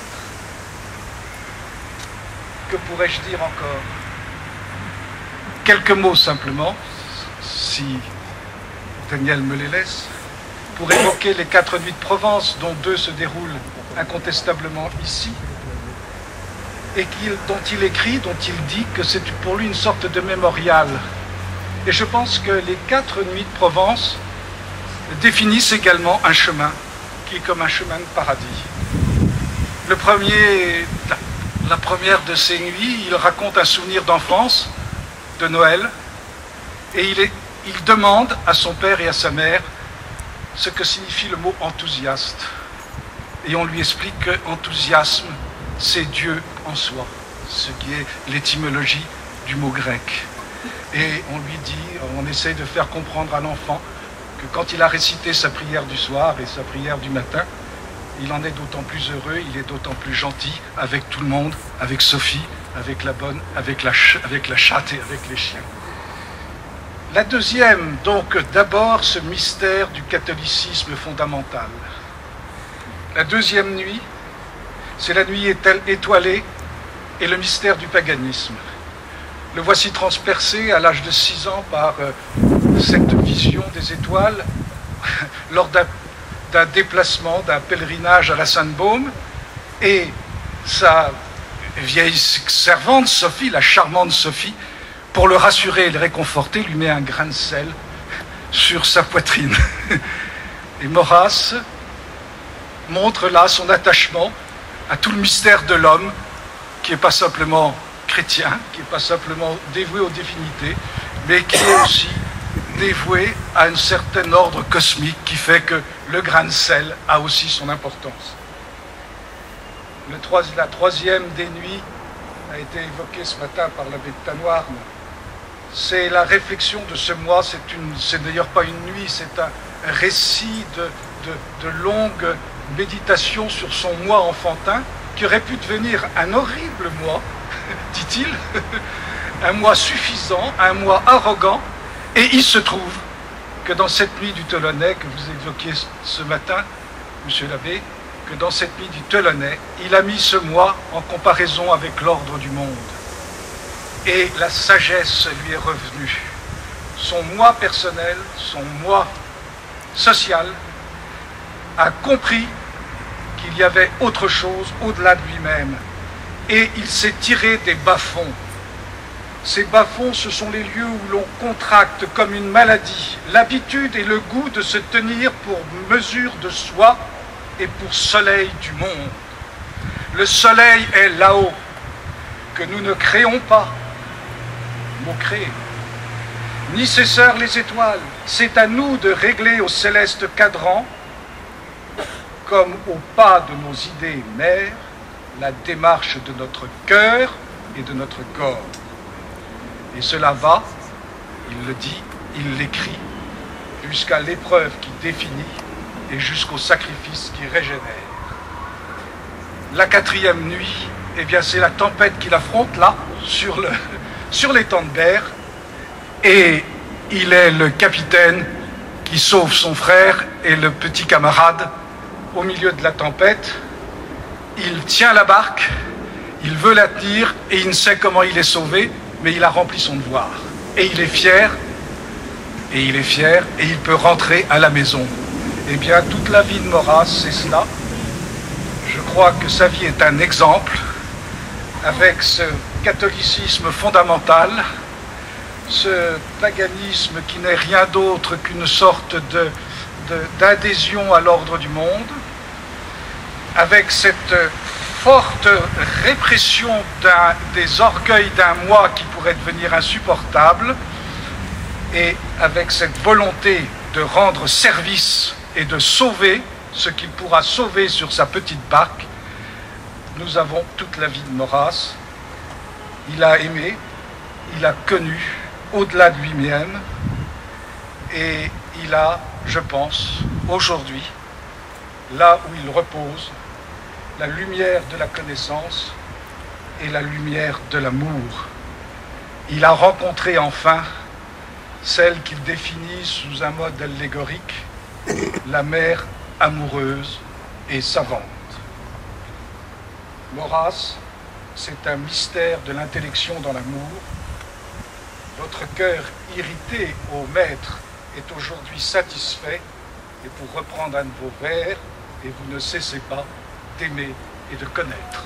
Que pourrais-je dire encore? Quelques mots simplement, si Daniel me les laisse, pour évoquer les 4 nuits de Provence, dont 2 se déroulent incontestablement ici, et dont il écrit, dont il dit que c'est pour lui une sorte de mémorial. Et je pense que les 4 nuits de Provence définissent également un chemin, qui est comme un chemin de paradis. La première de ces nuits, il raconte un souvenir d'enfance, de Noël, et il demande à son père et à sa mère ce que signifie le mot enthousiaste. Et on lui explique que enthousiasme, c'est Dieu en soi, ce qui est l'étymologie du mot grec. Et on lui dit, on essaye de faire comprendre à l'enfant que quand il a récité sa prière du soir et sa prière du matin, il en est d'autant plus heureux, il est d'autant plus gentil avec tout le monde, avec Sophie, avec la bonne, avec la chatte et avec les chiens. La deuxième, donc d'abord ce mystère du catholicisme fondamental. La deuxième nuit, c'est la nuit étoilée et le mystère du paganisme. Le voici transpercé à l'âge de 6 ans par cette vision des étoiles lors d'un déplacement, d'un pèlerinage à la Sainte-Baume, et sa vieille servante, Sophie, la charmante Sophie, pour le rassurer et le réconforter, lui met un grain de sel sur sa poitrine. Et Maurras montre là son attachement à tout le mystère de l'homme, qui n'est pas simplement chrétien, qui n'est pas simplement dévoué aux divinités, mais qui est aussi dévoué à un certain ordre cosmique qui fait que le grain de sel a aussi son importance. La troisième des nuits a été évoquée ce matin par l'abbé de Tanoirne. C'est la réflexion de ce mois, c'est d'ailleurs pas une nuit, c'est un récit de longue méditation sur son moi enfantin, qui aurait pu devenir un horrible moi, dit-il, un moi suffisant, un moi arrogant, et il se trouve que dans cette nuit du Telonnais que vous évoquiez ce matin, monsieur l'abbé, que dans cette nuit du Telonnais, il a mis ce moi en comparaison avec l'ordre du monde. Et la sagesse lui est revenue. Son moi personnel, son moi social, a compris qu'il y avait autre chose au-delà de lui-même. Et il s'est tiré des bas-fonds. Ces bas-fonds, ce sont les lieux où l'on contracte comme une maladie l'habitude et le goût de se tenir pour mesure de soi et pour soleil du monde. Le soleil est là-haut, que nous ne créons pas, mot créé, ni ses sœurs les étoiles. C'est à nous de régler au céleste cadran, comme au pas de nos idées mères, la démarche de notre cœur et de notre corps. Et cela va, il le dit, il l'écrit, jusqu'à l'épreuve qui définit et jusqu'au sacrifice qui régénère. La quatrième nuit, eh bien c'est la tempête qu'il affronte là, sur l'étang de Berre, et il est le capitaine qui sauve son frère et le petit camarade au milieu de la tempête. Il tient la barque, il veut la tenir et il ne sait comment il est sauvé, mais il a rempli son devoir. Et il est fier, et il peut rentrer à la maison. Eh bien, toute la vie de Maurras, c'est cela. Je crois que sa vie est un exemple, avec ce catholicisme fondamental, ce paganisme qui n'est rien d'autre qu'une sorte d'adhésion à l'ordre du monde, avec cette forte répression des orgueils d'un moi qui pourrait devenir insupportable, et avec cette volonté de rendre service et de sauver ce qu'il pourra sauver sur sa petite barque. Nous avons toute la vie de Maurras. Il a aimé, il a connu au-delà de lui-même, et il a, je pense, aujourd'hui, là où il repose, la lumière de la connaissance et la lumière de l'amour. Il a rencontré enfin celle qu'il définit sous un mode allégorique, la mère amoureuse et savante. Maurras, c'est un mystère de l'intellection dans l'amour. Votre cœur irrité, ô maître, est aujourd'hui satisfait, et pour reprendre un de vos vers, et vous ne cessez pas d'aimer et de connaître.